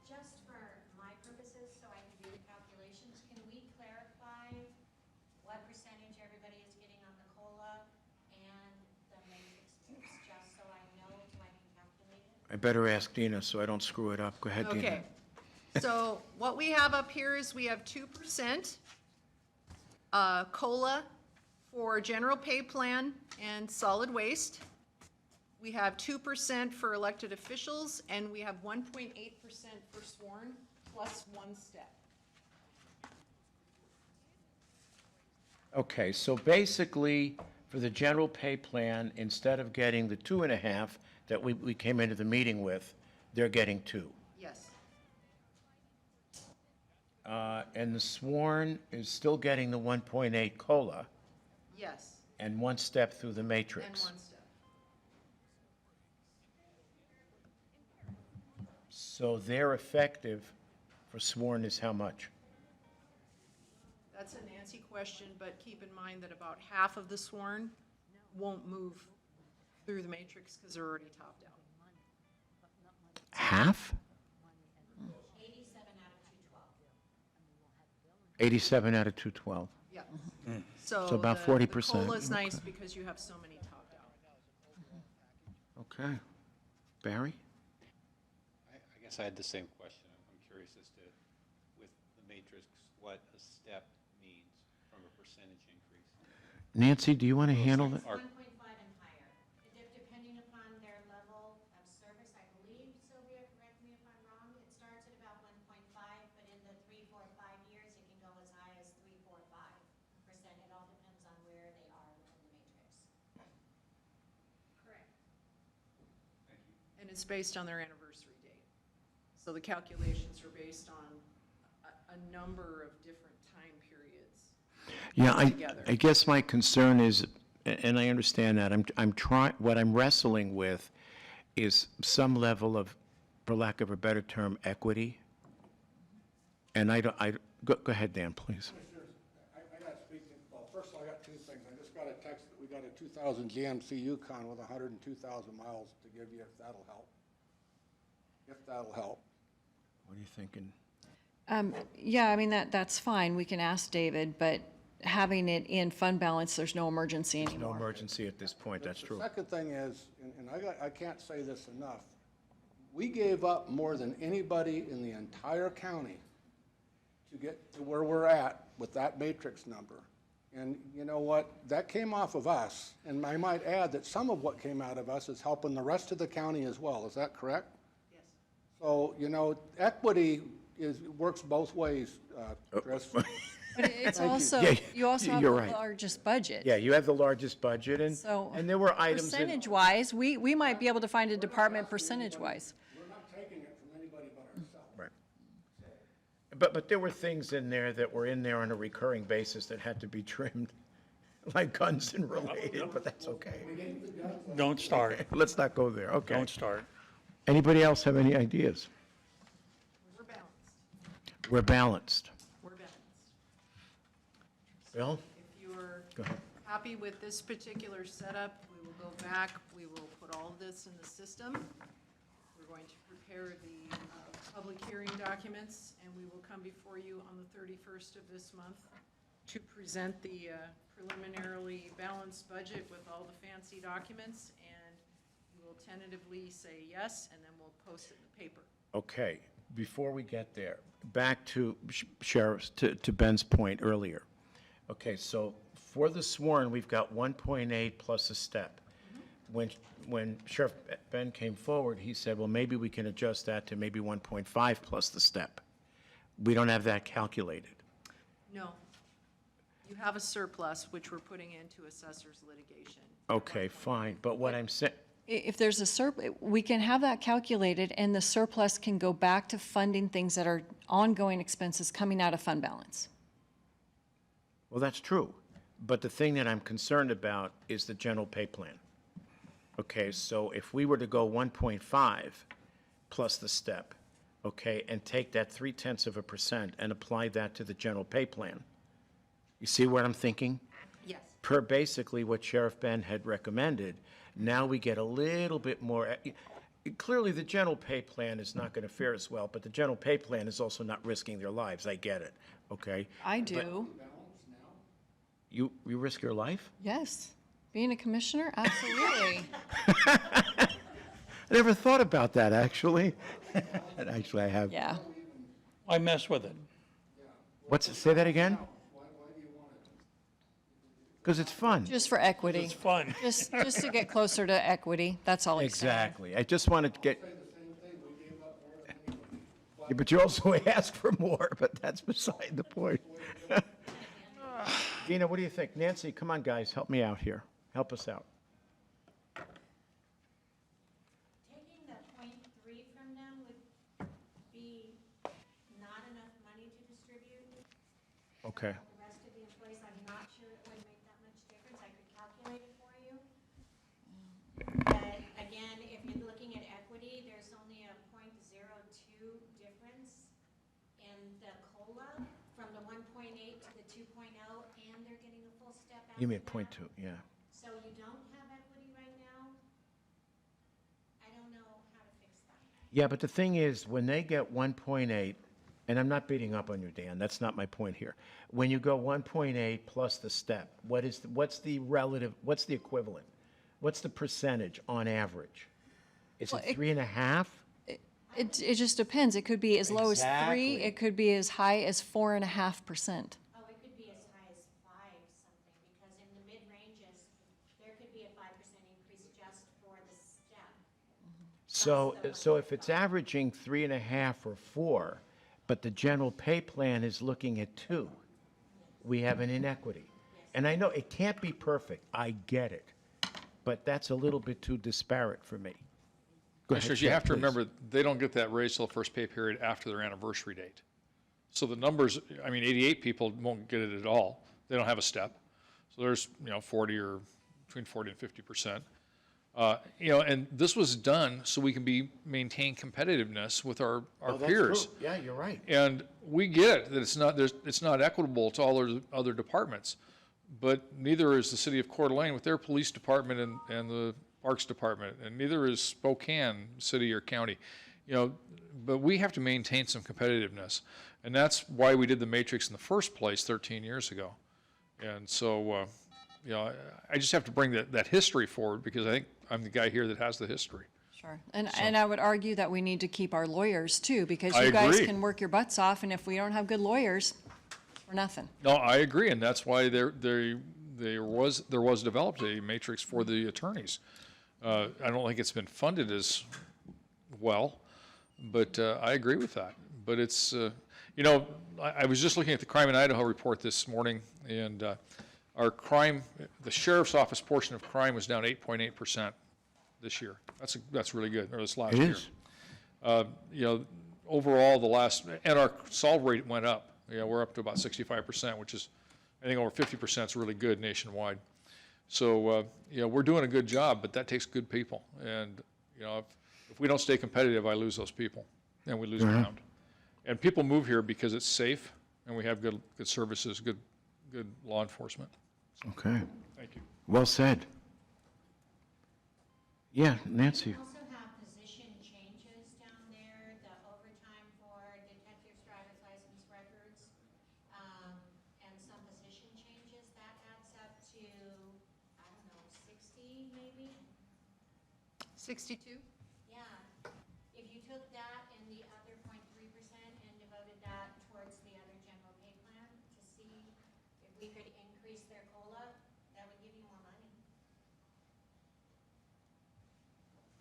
just for my purposes, so I can do the calculations, can we clarify what percentage everybody is getting on the COLA and the matrix mix, just so I know, so I can calculate it?
I better ask Dina so I don't screw it up. Go ahead, Dina.
Okay. So what we have up here is we have 2% COLA for general pay plan and solid waste. We have 2% for elected officials, and we have 1.8% for sworn, plus one step.
Okay, so basically, for the general pay plan, instead of getting the 2.5 that we came into the meeting with, they're getting 2.
Yes.
And the sworn is still getting the 1.8 COLA
Yes,
and one step through the
and
matrix.
one step.
So their effective for sworn is how much?
That's a Nancy question, but keep in mind that about half of the sworn won't move through the matrix because they're already topped out.
Half? 87 out of 212.
Yeah. So
So about
the
40%.
COLA's nice because you have so many topped out.
Okay. Barry?
I guess I had the same question. I'm curious as to, with the matrix, what a step means from a percentage increase.
Nancy, do you want to handle it?
1.5 and higher, depending upon their level of service, I believe, Sylvia, correct me if I'm wrong, it starts at about 1.5, but in the 3, 4, 5 years, it can go as high as 3, 4, 5%. It all depends on where they are within the matrix. Correct.
And it's based on their anniversary date. So the calculations are based on a number of different time periods.
Yeah,
together.
I guess my concern is and I understand that. I'm trying, what I'm wrestling with is some level of, for lack of a better term, equity. And go ahead, Dan, please.
Commissioners, I got to speak to, well, first of all, I got two things. I just got a text that we got a 2000 GMC Yukon with 102,000 miles to give you, if that'll help. If that'll help.
What are you thinking?
Yeah, I mean, that's fine. We can ask David, but having it in fund balance, there's no emergency
No
anymore.
emergency at this point, that's true.
The second thing is, and I can't say this enough, we gave up more than anybody in the entire county to get to where we're at with that matrix number. And you know what? That came off of us. And I might add that some of what came out of us is helping the rest of the county as well. Is that correct? Yes. So, you know, equity works both ways, Chris.
But it's also,
Yeah,
you also have the
you're right.
largest budget.
Yeah, you have the largest budget, and
So
there were items.
percentage-wise, we might be able to find a department percentage-wise.
We're not taking it from anybody but ourselves.
Right. But there were things in there that were in there on a recurring basis that had to be trimmed, like guns and related, but that's okay.
Don't start.
Let's not go there, okay.
Don't start.
Anybody else have any ideas?
We're balanced.
We're balanced.
We're balanced.
Bill?
If you're
Go ahead.
happy with this particular setup, we will go back, we will put all of this in the system. We're going to prepare the public hearing documents, and we will come before you on the 31st of this month to present the preliminarily balanced budget with all the fancy documents, and we will tentatively say yes, and then we'll post it in the paper.
Okay, before we get there, back to Sheriff's, to Ben's point earlier. Okay, so for the sworn, we've got 1.8 plus a step. When Sheriff Ben came forward, he said, well, maybe we can adjust that to maybe 1.5 plus the step. We don't have that calculated.
No. You have a surplus, which we're putting into assessor's litigation.
Okay, fine, but what I'm saying,
If there's a we can have that calculated, and the surplus can go back to funding things that are ongoing expenses coming out of fund balance.
well, that's true. But the thing that I'm concerned about is the general pay plan. Okay, so if we were to go 1.5 plus the step, okay, and take that 0.3% and apply that to the general pay plan, you see what I'm thinking?
Yes.
Per basically what Sheriff Ben had recommended, now we get a little bit more. Clearly, the general pay plan is not going to fare as well, but the general pay plan is also not risking their lives. I get it, okay?
I do.
You risk your life?
Yes. Being a commissioner, absolutely.
I never thought about that, actually. Actually, I have.
Yeah.
I mess with it.
Say that again? Because it's fun.
Just for equity.
It's fun.
Just to get closer to equity. That's all he's saying.
Exactly. I just wanted to get. Yeah, but you also asked for more, but that's beside the point. Dina, what do you think? Nancy, come on, guys, help me out here. Help us out.
Taking the 0.3 from them would be not enough money to distribute.
Okay.
The rest of the employees, I'm not sure it would make that much difference. I could calculate it for you. But again, if you're looking at equity, there's only a 0.02 difference in the COLA from the 1.8 to the 2.0, and they're getting a full step out.
You mean 0.2, yeah.
So you don't have equity right now? I don't know how to fix that.
Yeah, but the thing is, when they get 1.8, and I'm not beating up on you, Dan, that's not my point here. When you go 1.8 plus the step, what's the equivalent? What's the percentage on average? Is
Well,
it 3.5?
It just depends. It could be as low as 3,
Exactly.
it could be as high as 4.5%.
Oh, it could be as high as 5 something, because in the mid-ranges, there could be a 5% increase just for the step.
So if it's averaging 3.5 or 4, but the general pay plan is looking at 2, we have an inequity. And I know it can't be perfect, I get it, but that's a little bit too disparate for me. Go ahead,
Commissioners, you
Jeff,
have to
please.
remember, they don't get that raise till the first pay period after their anniversary date. So the numbers, 88 people won't get it at all. They don't have a step. So there's, 40 or between 40 and 50%. And this was done so we can maintain competitiveness with our
Oh, that's
peers.
true. Yeah, you're right.
And we get it, that it's not equitable to all other departments, but neither is the city of Coeur d'Alene with their police department and the Parks Department, and neither is Spokane City or county. But we have to maintain some competitiveness, and that's why we did the matrix in the first place 13 years ago. And so, I just have to bring that history forward because I think I'm the guy here that has the history.
Sure. And I would argue that we need to keep our lawyers too, because
I
you guys
agree.
can work your butts off, and if we don't have good lawyers, we're nothing.
No, I agree, and that's why there was developed a matrix for the attorneys. I don't think it's been funded as well, but I agree with that. But it's, I was just looking at the Crime in Idaho report this morning, and our crime, the sheriff's office portion of crime was down 8.8% this year. That's really good, or this last
It
year.
is.
Overall, and our solve rate went up. We're up to about 65%, which is, I think over 50% is really good nationwide. So, we're doing a good job, but that takes good people. And, if we don't stay competitive, I lose those people, and we lose ground. And people move here because it's safe, and we have good services, good law enforcement.
Okay.
Thank you.
Well said. Yeah, Nancy.
We also have position changes down there, the overtime for detectives, driver's license records, and some position changes. That adds up to, I don't know, 60 maybe?
62?
Yeah. If you took that and the other 0.3% and devoted that towards the other general pay plan to see if we could increase their COLA, that would give you more money.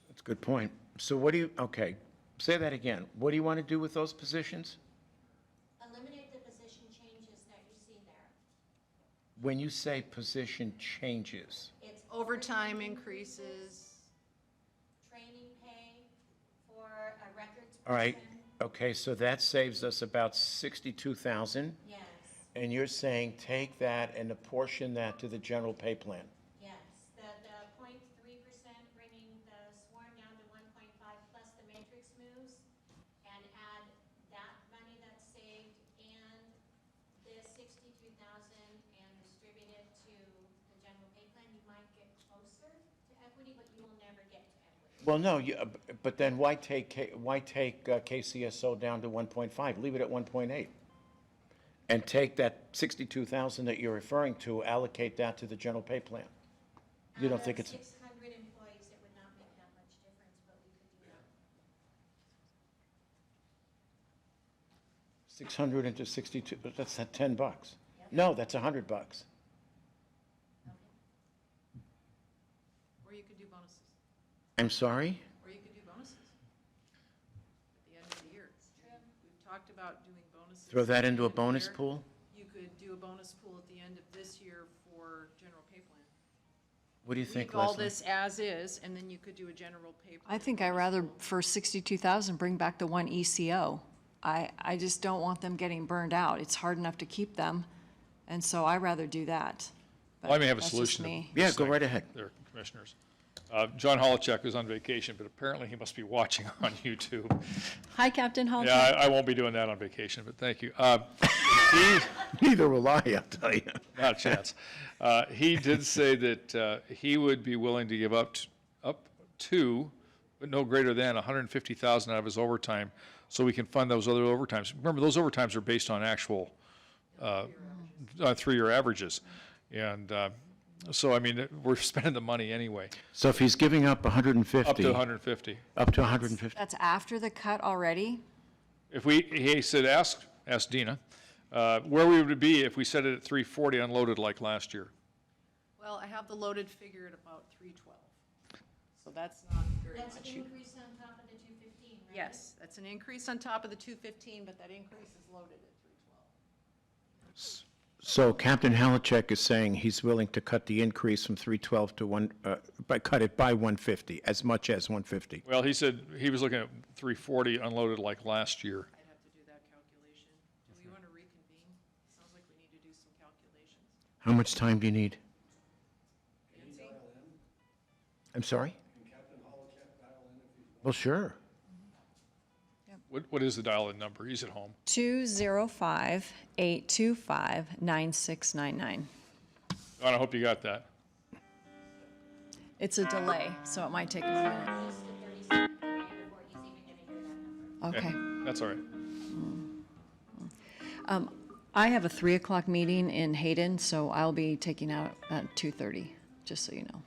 That's a good point. So okay, say that again. What do you want to do with those positions?
Eliminate the position changes that you see there.
When you say position changes,
It's
Overtime increases.
training pay for a records person.
all right, okay, so that saves us about 62,000,
Yes,
and you're saying take that and apportion that to the general pay plan.
yes. The 0.3%, bringing the sworn down to 1.5 plus the matrix moves, and add that money that's saved and the 62,000 and distribute it to the general pay plan, you might get closer to equity, but you will never get to equity.
Well, no, but then why take KCSO down to 1.5? Leave it at 1.8. And take that 62,000 that you're referring to, allocate that to the general pay plan. You don't think it's,
Out of 600 employees, it would not make that much difference, but we could do that.
600 into 62, that's at $10. No, that's $100.
Or you could do bonuses.
I'm sorry?
Or you could do bonuses at the end of the year. We've talked about doing bonuses.
Throw that
at the
into a
end of the
bonus
year.
pool?
You could do a bonus pool at the end of this year for general pay plan.
What do you think,
Leave all
Leslie?
this as is, and then you could do a general pay.
I
plan
think I'd
bonus
rather,
pool.
for 62,000, bring back the one ECO. I just don't want them getting burned out. It's hard enough to keep them, and so I'd rather do that.
Well, I may have a
That's just
solution to
me.
this
Yeah, go
thing
right ahead.
there, Commissioners. John Holochek is on vacation, but apparently he must be watching on YouTube.
Hi, Captain Hall.
Yeah, I won't be doing that on vacation, but thank you.
Neither will I, I'll tell you.
Not a chance. He did say that he would be willing to give up to, but no greater than 150,000 out of his overtime, so we can fund those other overtimes. Remember, those overtimes are based on actual 3-year averages, and so I mean we're spending the money anyway.
So if he's giving up 150.
Up to 150.
Up to 150.
That's after the cut already?
He said, ask Dina, where we would be if we set it at 340 unloaded like last year.
Well, I have the loaded figure at about 312. So that's not very
That's
much.
an increase on top of the 215, right?
Yes, that's an increase on top of the 215, but that increase is loaded at 312.
So Captain Halichek is saying he's willing to cut the increase from 312 to cut it by 150, as much as 150.
Well, he said he was looking at 340 unloaded like last year.
I'd have to do that calculation. Do we want to reconvene? Sounds like we need to do some calculations.
How much time do you need?
Nancy?
I'm sorry? Well, sure.
What is the dial-in number? He's at home.
205-825-9699.
I hope you got that.
It's a delay, so it might take him a minute. Okay.
That's all right.
I have a 3 o'clock meeting in Hayden, so I'll be taking out at 2:30, just so you know.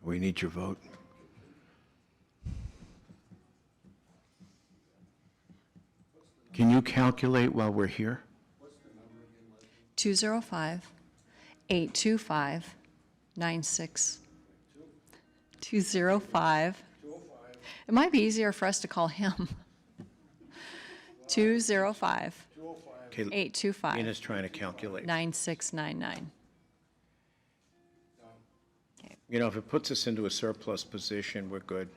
We need your vote. Can you calculate while we're here?
205-825-96. 205. It might be easier for us to call him. 205
Okay,
825
Ina's trying to calculate.
9699.
You know, if it puts us into a surplus position, we're good.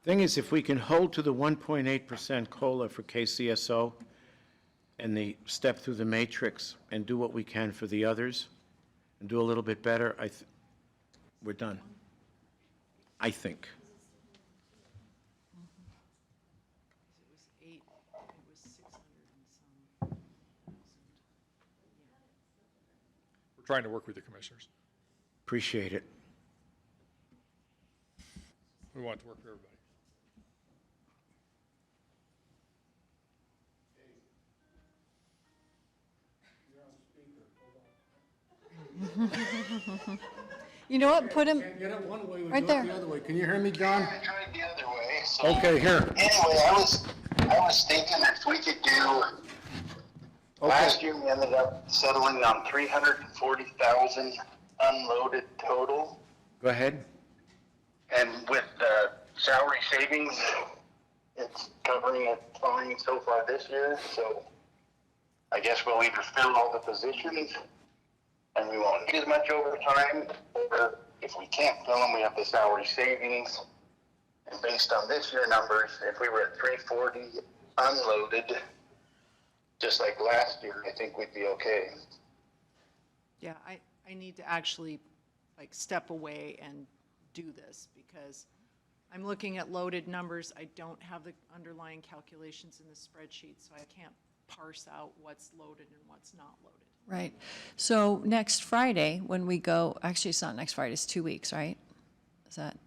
Thing is, if we can hold to the 1.8% COLA for KCSO and the step through the matrix and do what we can for the others and do a little bit better, we're done. I think.
We're trying to work with the commissioners.
Appreciate it.
We want it to work for everybody.
You know what? Put him
Can't get it one way, we
Right
do it
there.
the other way. Can you hear me, John?
I tried the other way. So
Okay, here.
anyway, I was thinking if we could do. Last year we ended up settling on 340,000 unloaded total,
Go ahead.
and with the salary savings, it's covering it fine so far this year. So I guess we'll either fill all the positions, and we won't need as much overtime, or if we can't fill them, we have the salary savings. And based on this year numbers, if we were at 340 unloaded, just like last year, I think we'd be okay.
Yeah, I need to actually, like, step away and do this, because I'm looking at loaded numbers. I don't have the underlying calculations in the spreadsheet, so I can't parse out what's loaded and what's not loaded.
Right. So next Friday, when we go, actually, it's not next Friday, it's 2 weeks, right? Is that,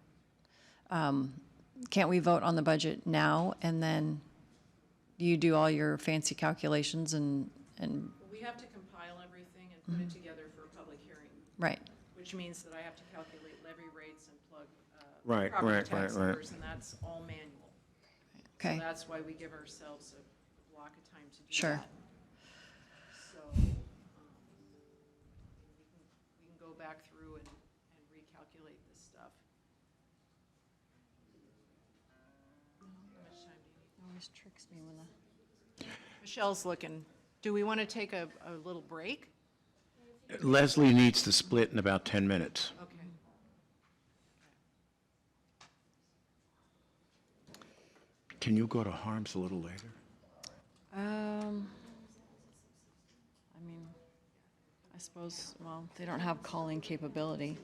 can't we vote on the budget now, and then you do all your fancy calculations and,
We have to compile everything and put it together for a public hearing,
right,
which means that I have to calculate levy rates and plug
Right,
property
right,
tax
right, right.
numbers, and that's all manual. So
okay,
that's why we give ourselves a block of time to do that.
Sure.
So, we can go back through and recalculate this stuff. How much time do you need?
always tricks me when the.
Michelle's looking. Do we want to take a little break?
Leslie needs to split in about 10 minutes.
Okay.
Can you go to Harms a little later?
I mean, I suppose, well, they don't have calling capability.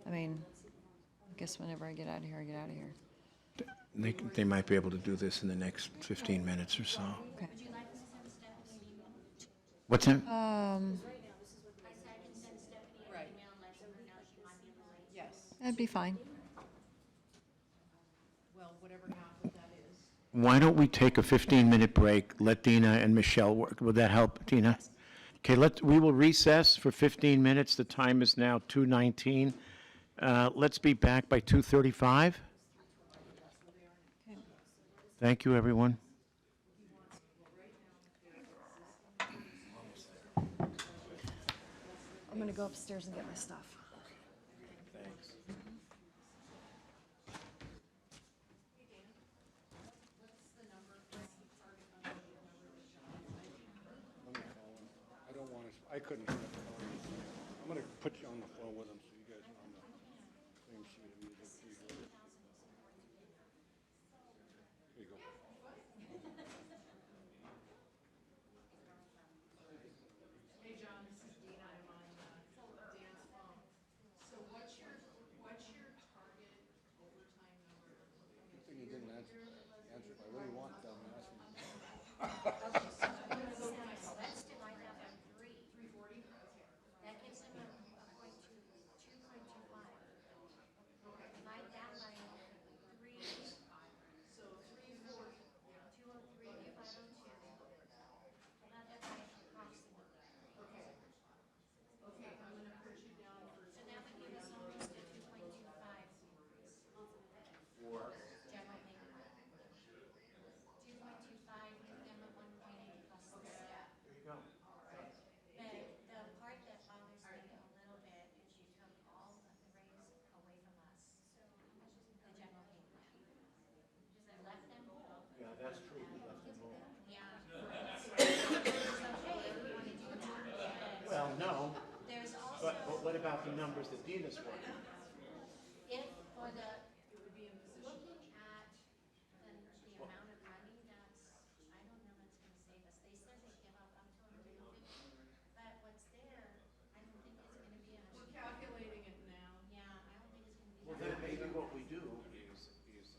I mean, I guess whenever I get out of here, I get out of here.
They might be able to do this in the next 15 minutes or so.
Okay.
What's that?
I said I can send Stephanie an email and let her know she might be a little late.
Yes.
That'd be fine.
Well, whatever half of that is.
Why don't we take a 15-minute break, let Dina and Michelle work? Would that help, Dina? Okay, we will recess for 15 minutes. The time is now 2:19. Let's be back by 2:35. Thank you, everyone.
I'm gonna go upstairs and get my stuff.
I don't want to, I couldn't hear it. I'm gonna put you on the phone with them, so you guys are on the same sheet of music. Here you go.
Hey, John, this is Dina. I'm on Dan's phone. So what's your target overtime number?
Good thing you didn't answer, I really want them to ask me.
Let's divide that by three.
340?
That gives him a point two, 2.25. Divide that by three.
So 340.
203, 502. Divide that by approximately.
Okay. Okay, I'm gonna put you down for.
So that would give us almost a 2.25 increase.
For,
General maintenance. 2.25, give them a 1.8 plus the step.
there you go.
But the part that bothers me a little bit is you took all of the raise away from us. The general pay plan. Left them whole.
Yeah, that's true, we left them all.
Yeah. It's okay if you want to do that.
Well, no,
There's
but
also,
what about the numbers that Dina's working?
if for the, looking at the amount of money that's, I don't know that's gonna save us. They said they give up to 150, but what's there, I don't think it's gonna be a.
We're calculating it now.
Yeah, I don't think it's gonna be.
Well, then maybe what we do is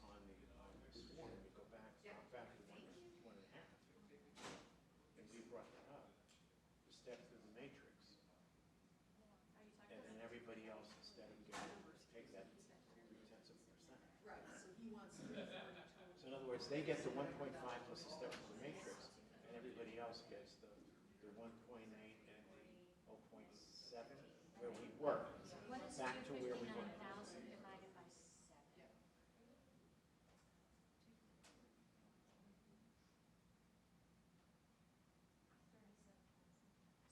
on this form, we go back to 1.5. And we brought that up, we step through the matrix. And then everybody else, instead of getting, take that 0.3%.
Right, so he wants 340 total.
So in other words, they get the 1.5 plus a step through the matrix, and everybody else gets the 1.8 and the 0.7, where we were,
What is
back to where we were.
259,000 divided by 7?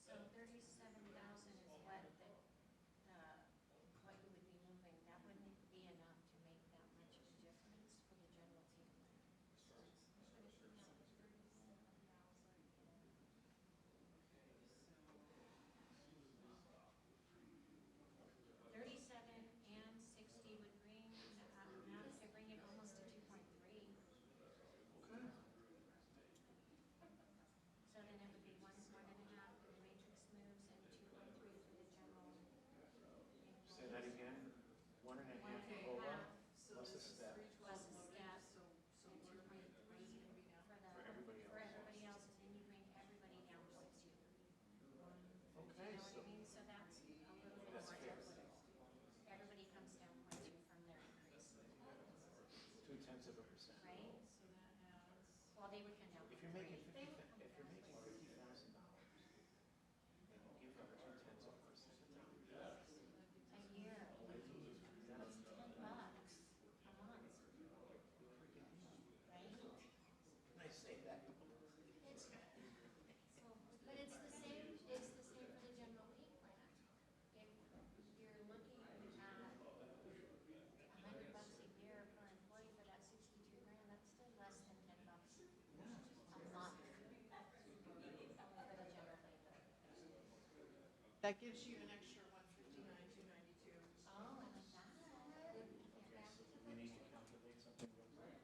So 37,000 is what what you would be moving. That wouldn't be enough to make that much of a difference for the general pay plan. 37 and 60 would bring, enough to bring it almost to 2.3. So then it would be 1.5 for the matrix moves and 2.3 for the general.
Say that again, 1.5 COLA plus a step.
Plus a step,
So
and 2.3 for
everybody else.
everybody else, and then you bring everybody down to 2.
Okay,
You know
so
what I mean? So that's a little bit more equitable. Everybody comes down 0.2 from their increase,
0.2%.
right?
So that has.
Well, they would come down.
If you're making $50,000, and you give them 0.2%.
A year. That's $10 a month. Right?
Nice say that.
It's, but it's the same for the general pay plan. If you're looking at $100 a year per employee for that 62 grand, that's still less than $10 a month. For the general pay plan.
That gives you an extra 159, 292.
Oh, and like that.
We need to calculate something real quick.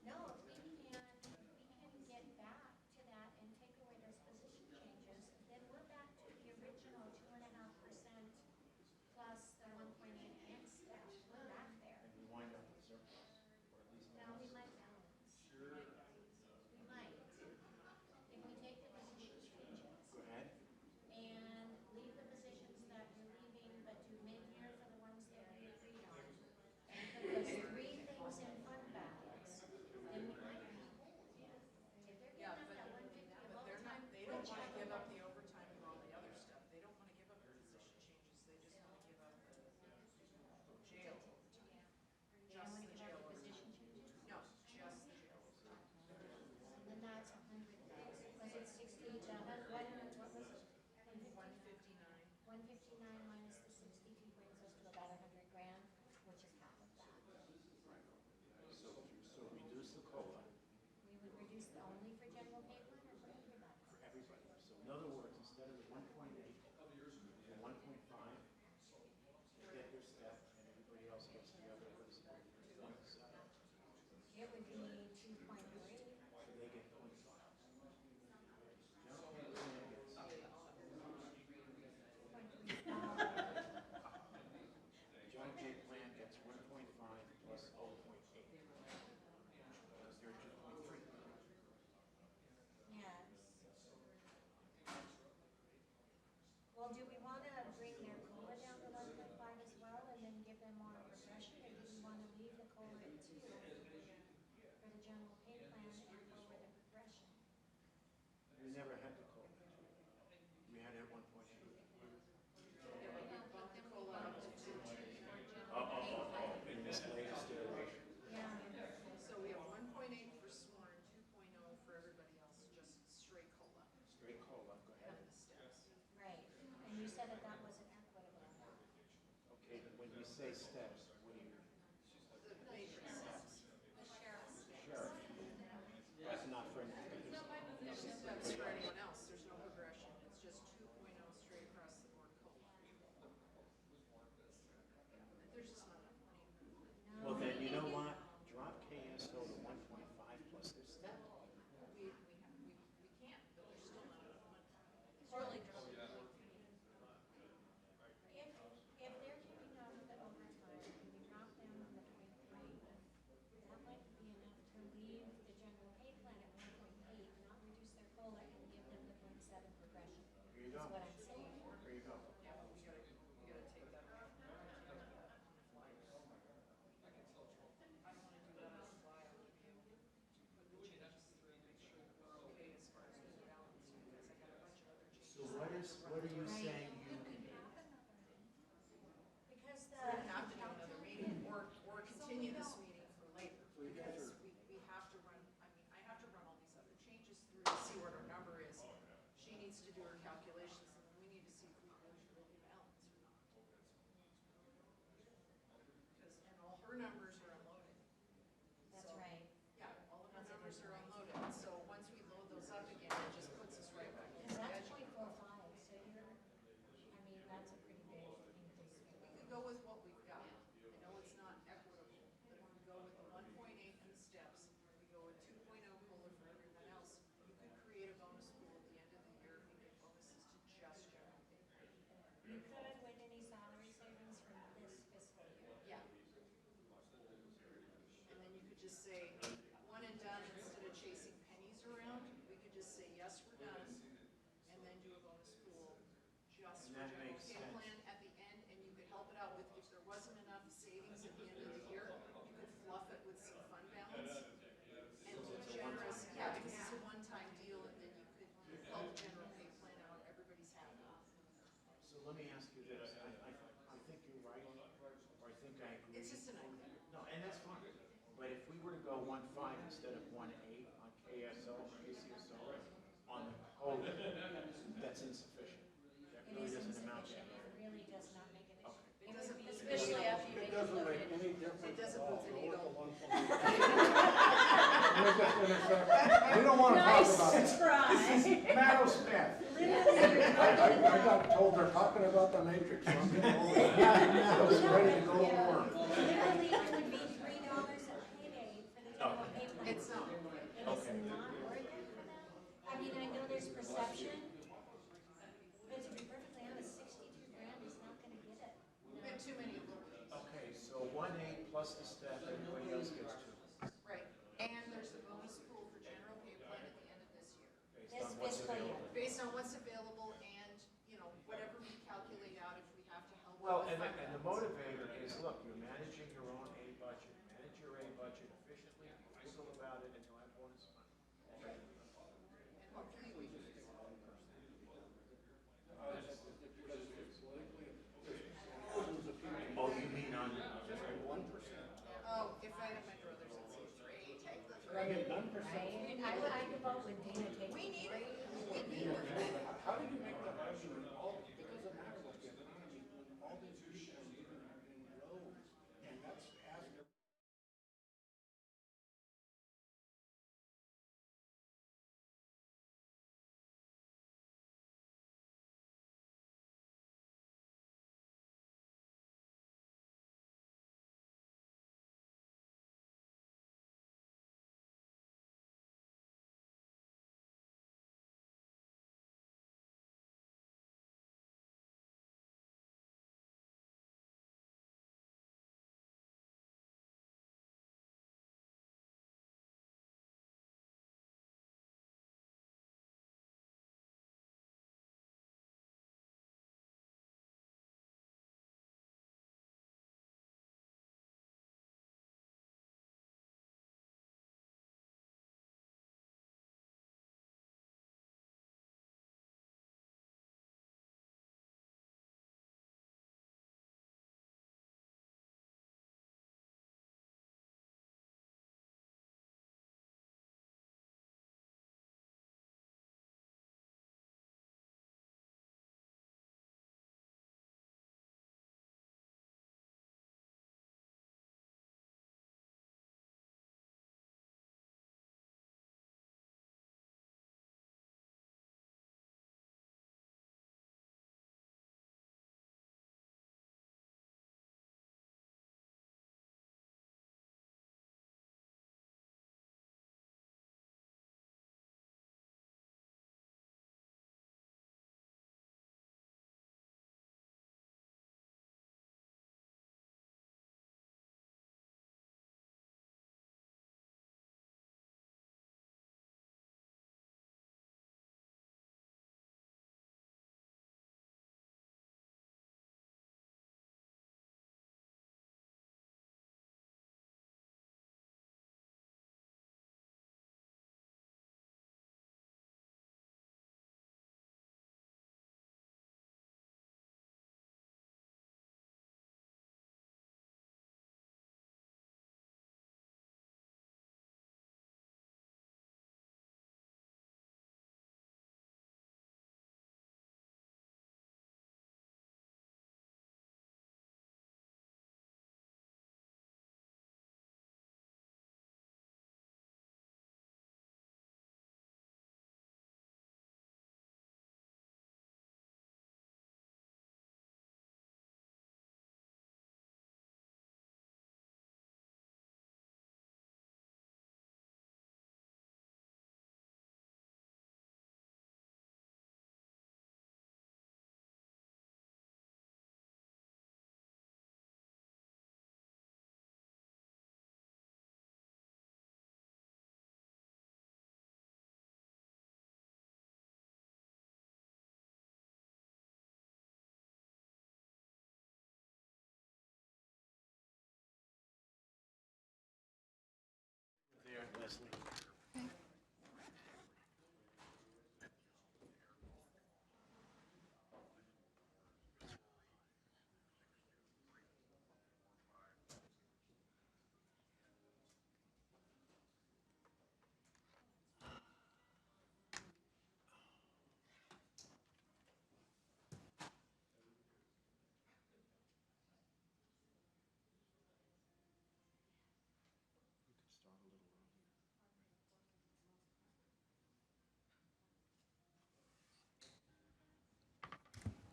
No, if we can get back to that and take away those position changes, then we're back to the original 2.5% plus the 1.8 and step. We're back there.
And we wind up with surplus, or at least.
Now we might balance. We might. If we take the position changes
Go ahead.
and leave the positions that we're leaving, but do mid-year for the ones that we agreed on, and put those 3 things in fund balance, then we might be whole. If they're giving us that 150 of overtime,
They don't want to give up the overtime and all the other stuff. They don't want to give up the position changes. They just want to give up the jail overtime.
They don't want to give up the position changes?
No, just the jail.
And then that's 100, was it 60 to, what was it?
159.
159 minus the 62 brings us to about 100 grand, which is half of that.
So reduce the COLA
We would reduce the only for general pay plan or for everybody?
for everybody. So in other words, instead of the 1.8, the 1.5,
it would be 2.3.
They get 0.5. General pay plan gets 1.5 plus 0.8. Because they're 2.3.
Yes. Well, do we want to bring their COLA down to 1.5 as well and then give them more progression? Or do we want to leave the COLA at 2 for the general pay plan and lower the progression?
We never had the COLA. We had it at 1.8. In this latest iteration.
Yeah.
So we have 1.8 for sworn, 2.0 for everybody else, just straight COLA.
Straight COLA, go ahead.
And the steps.
Right. And you said that that wasn't equitable.
Okay, but when you say steps, what do you mean?
The matrix steps.
The sheriff's.
Sure. That's not for anything.
No steps for anyone else, there's no progression, it's just 2.0 straight across the board COLA. There's just not enough money.
Well, then, you know what? Drop KSO to 1.5 plus their step.
We can't, but there's still not enough money.
If they're taking off the overtime and we drop them on the 0.3, that might be enough to leave the general pay plan at 1.8, not reduce their COLA and give them the 0.7 progression.
Here you go.
That's what I'm saying.
Here you go.
Yeah, but we gotta take that off. I don't wanna do that on the fly, I wanna be able to put the changes through and make sure that we're okay as far as the balance, because I got a bunch of other changes.
So what are you saying you can do?
Because
We're gonna have to do another meeting, or continue this meeting for later, because we have to run, I mean, I have to run all these other changes through to see what our number is. She needs to do her calculations, and then we need to see if we really balance or not. Because, and all her numbers are unloaded.
That's
So,
right.
Yeah, all of her numbers are unloaded, so once we load those up again, it just puts us right back in
Because
the
that's
edge.
0.45, so that's a pretty big increase.
We could go with what we've got. I know it's not equitable, but if we go with the 1.8 and the steps, we go with 2.0 COLA for everyone else, you could create a bonus pool at the end of the year and give bonuses to just general pay.
You could with any salary savings from this fiscal year.
Yeah. And then you could just say, one and done, instead of chasing pennies around, we could just say, yes, we're done, and then do a bonus pool just for
And that
general
makes
pay
sense.
plan at the end, and you could help it out with, if there wasn't enough savings at the end of the year, you could fluff it with some fund balance and be generous, yeah, because it's a one-time deal, and then you could help general pay plan out, everybody's happy.
So let me ask you this. I think you're right, or I think I agree.
It's just an idea.
No, and that's fine. But if we were to go 1.5 instead of 1.8 on KSO or KCSO on the COLA, that's insufficient. That
It
really
is
doesn't amount to
insufficient,
anything.
it really does not make it.
Okay.
It doesn't,
Especially after you
It
make it
doesn't
look
make
good.
any difference
It doesn't
at all.
move the
Go with
needle.
the 1.8. We don't want to talk about it.
Meadow Smith.
I got told they're talking about the matrix, so I'm getting over it. I was ready to go to work.
Literally, it would be $3 a payday for the general pay plan.
it's not.
It is not worth it for them. I mean, I know there's perception, but to be perfectly honest, 62 grand is not gonna get it.
We have too many of those.
Okay, so 1.8 plus the step, everybody else gets 2.
Right, and there's a bonus pool for general pay plan at the end of this year,
Based
This
on what's
fiscal year.
available.
based on what's available and, whatever we calculate out if we have to help.
Well,
with
and
fund
the
balance.
motivator is, look, you're managing your own A budget. Manage your A budget efficiently, be frugal about it, and you'll have bonus money.
And hopefully we can.
Oh, you mean on,
1%.
Oh, if I had my druthers, I'd say 3, take the
I
3.
mean, 1%.
I could vote with Dina taking.
We need it.
How did you make that argument? It doesn't matter what the economy, when all these people are living in rows, and that's as
Leslie.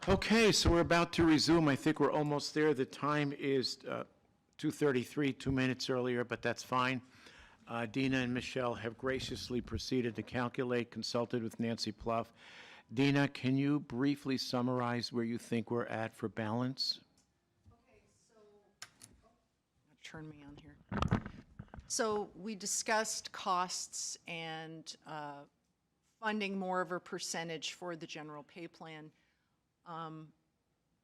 Okay, so we're about to resume. I think we're almost there. The time is 2:33, 2 minutes earlier, but that's fine. Dina and Michelle have graciously proceeded to calculate, consulted with Nancy Pluff. Dina, can you briefly summarize where you think we're at for balance?
Turn me on here. So we discussed costs and funding more of a percentage for the general pay plan.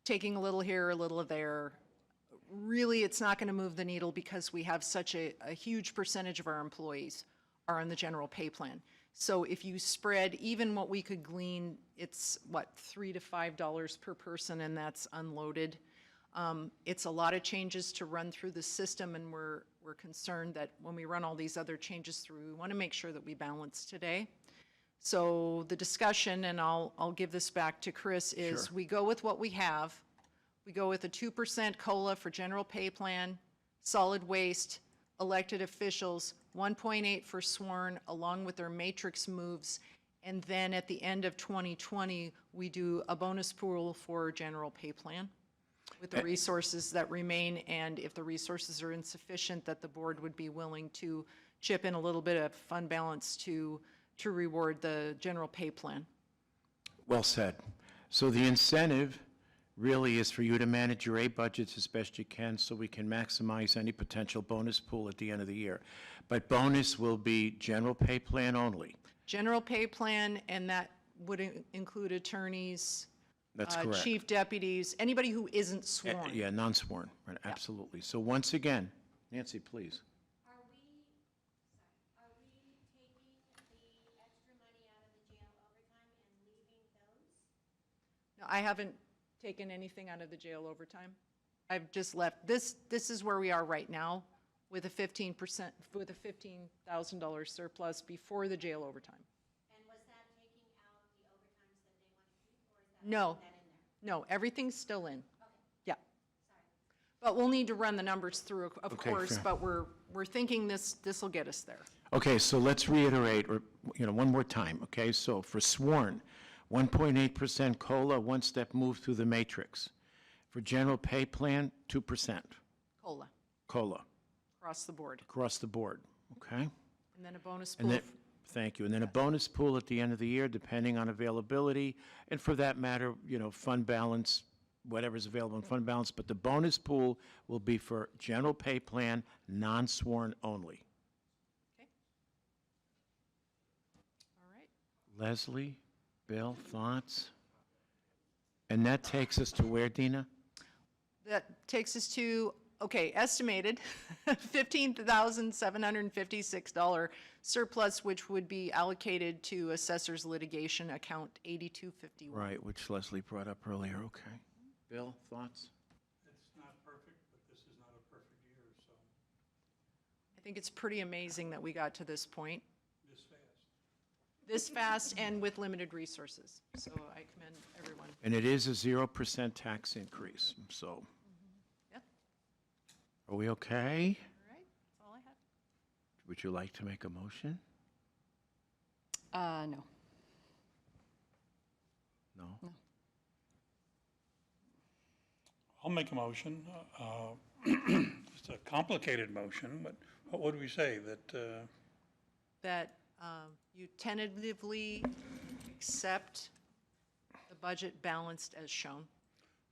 Taking a little here, a little there. Really, it's not going to move the needle because we have such a huge percentage of our employees are on the general pay plan. So if you spread even what we could glean, it's what, $3 to $5 per person, and that's unloaded. It's a lot of changes to run through the system, and we're concerned that when we run all these other changes through, we want to make sure that we balance today. So the discussion, and I'll give this back to Chris, is we go with what we have. We go with a 2% COLA for general pay plan, solid waste, elected officials, 1.8 for sworn, along with their matrix moves. And then at the end of 2020, we do a bonus pool for general pay plan with the resources that remain, and if the resources are insufficient, that the board would be willing to chip in a little bit of fund balance to reward the general pay plan.
Well said. So the incentive really is for you to manage your A budgets as best you can so we can maximize any potential bonus pool at the end of the year. But bonus will be general pay plan only.
General pay plan, and that would include attorneys,
That's correct.
chief deputies, anybody who isn't sworn.
Yeah, non-sworn, right, absolutely. So once again, Nancy, please.
Are we taking the extra money out of the jail overtime and leaving those?
No, I haven't taken anything out of the jail overtime. I've just left, this is where we are right now with a 15%, with a $15,000 surplus before the jail overtime.
And was that taking out the overtimes that they want to keep, or is that
No,
leaving that in there?
no, everything's still in.
Okay,
Yeah.
sorry.
But we'll need to run the numbers through, of
Okay,
course,
fair.
but we're thinking this will get us there.
Okay, so let's reiterate, or, one more time, okay? So for sworn, 1.8% COLA, one step move through the matrix. For general pay plan, 2%
COLA,
COLA
across the board.
across the board, okay?
And then a bonus
And
pool.
then, thank you, and then a bonus pool at the end of the year, depending on availability, and for that matter, fund balance, whatever's available in fund balance, but the bonus pool will be for general pay plan, non-sworn only.
Okay. All right.
Leslie, Bill, thoughts? And that takes us to where, Dina?
That takes us to, okay, estimated $15,756 surplus, which would be allocated to assessor's litigation account 8251.
Right, which Leslie brought up earlier, okay. Bill, thoughts?
It's not perfect, but this is not a perfect year, so
I think it's pretty amazing that we got to this point,
this fast.
this fast and with limited resources. So I commend everyone.
And it is a 0% tax increase, so
Yeah,
are we okay?
all right, that's all I had.
Would you like to make a motion?
No.
No?
I'll make a motion. It's a complicated motion, but what would we say?
That you tentatively accept the budget balanced as shown.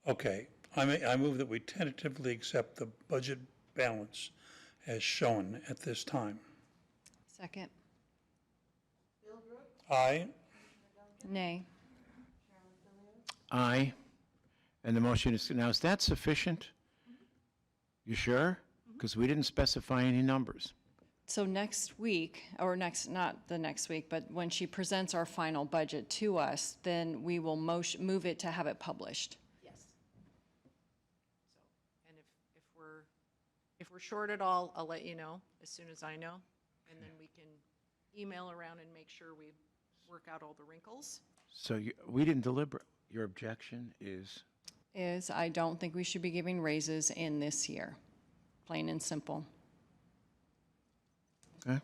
Okay, I move that we tentatively accept the budget balance as shown at this time.
Second.
Aye.
Nay.
Aye. And the motion is, now, is that sufficient? You sure? Because we didn't specify any numbers.
So next week, or not the next week, but when she presents our final budget to us, then we will move it to have it published.
Yes. So, and if we're short at all, I'll let you know as soon as I know. And then we can email around and make sure we work out all the wrinkles.
So we didn't deliberate. Your objection is?
Is I don't think we should be giving raises in this year, plain and simple.
Okay.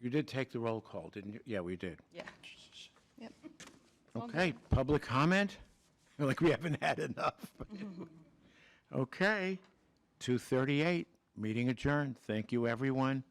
You did take the roll call, didn't you? Yeah, we did.
Yeah. Yep.
Okay, public comment? Feel like we haven't had enough. Okay, 2:38, meeting adjourned. Thank you, everyone.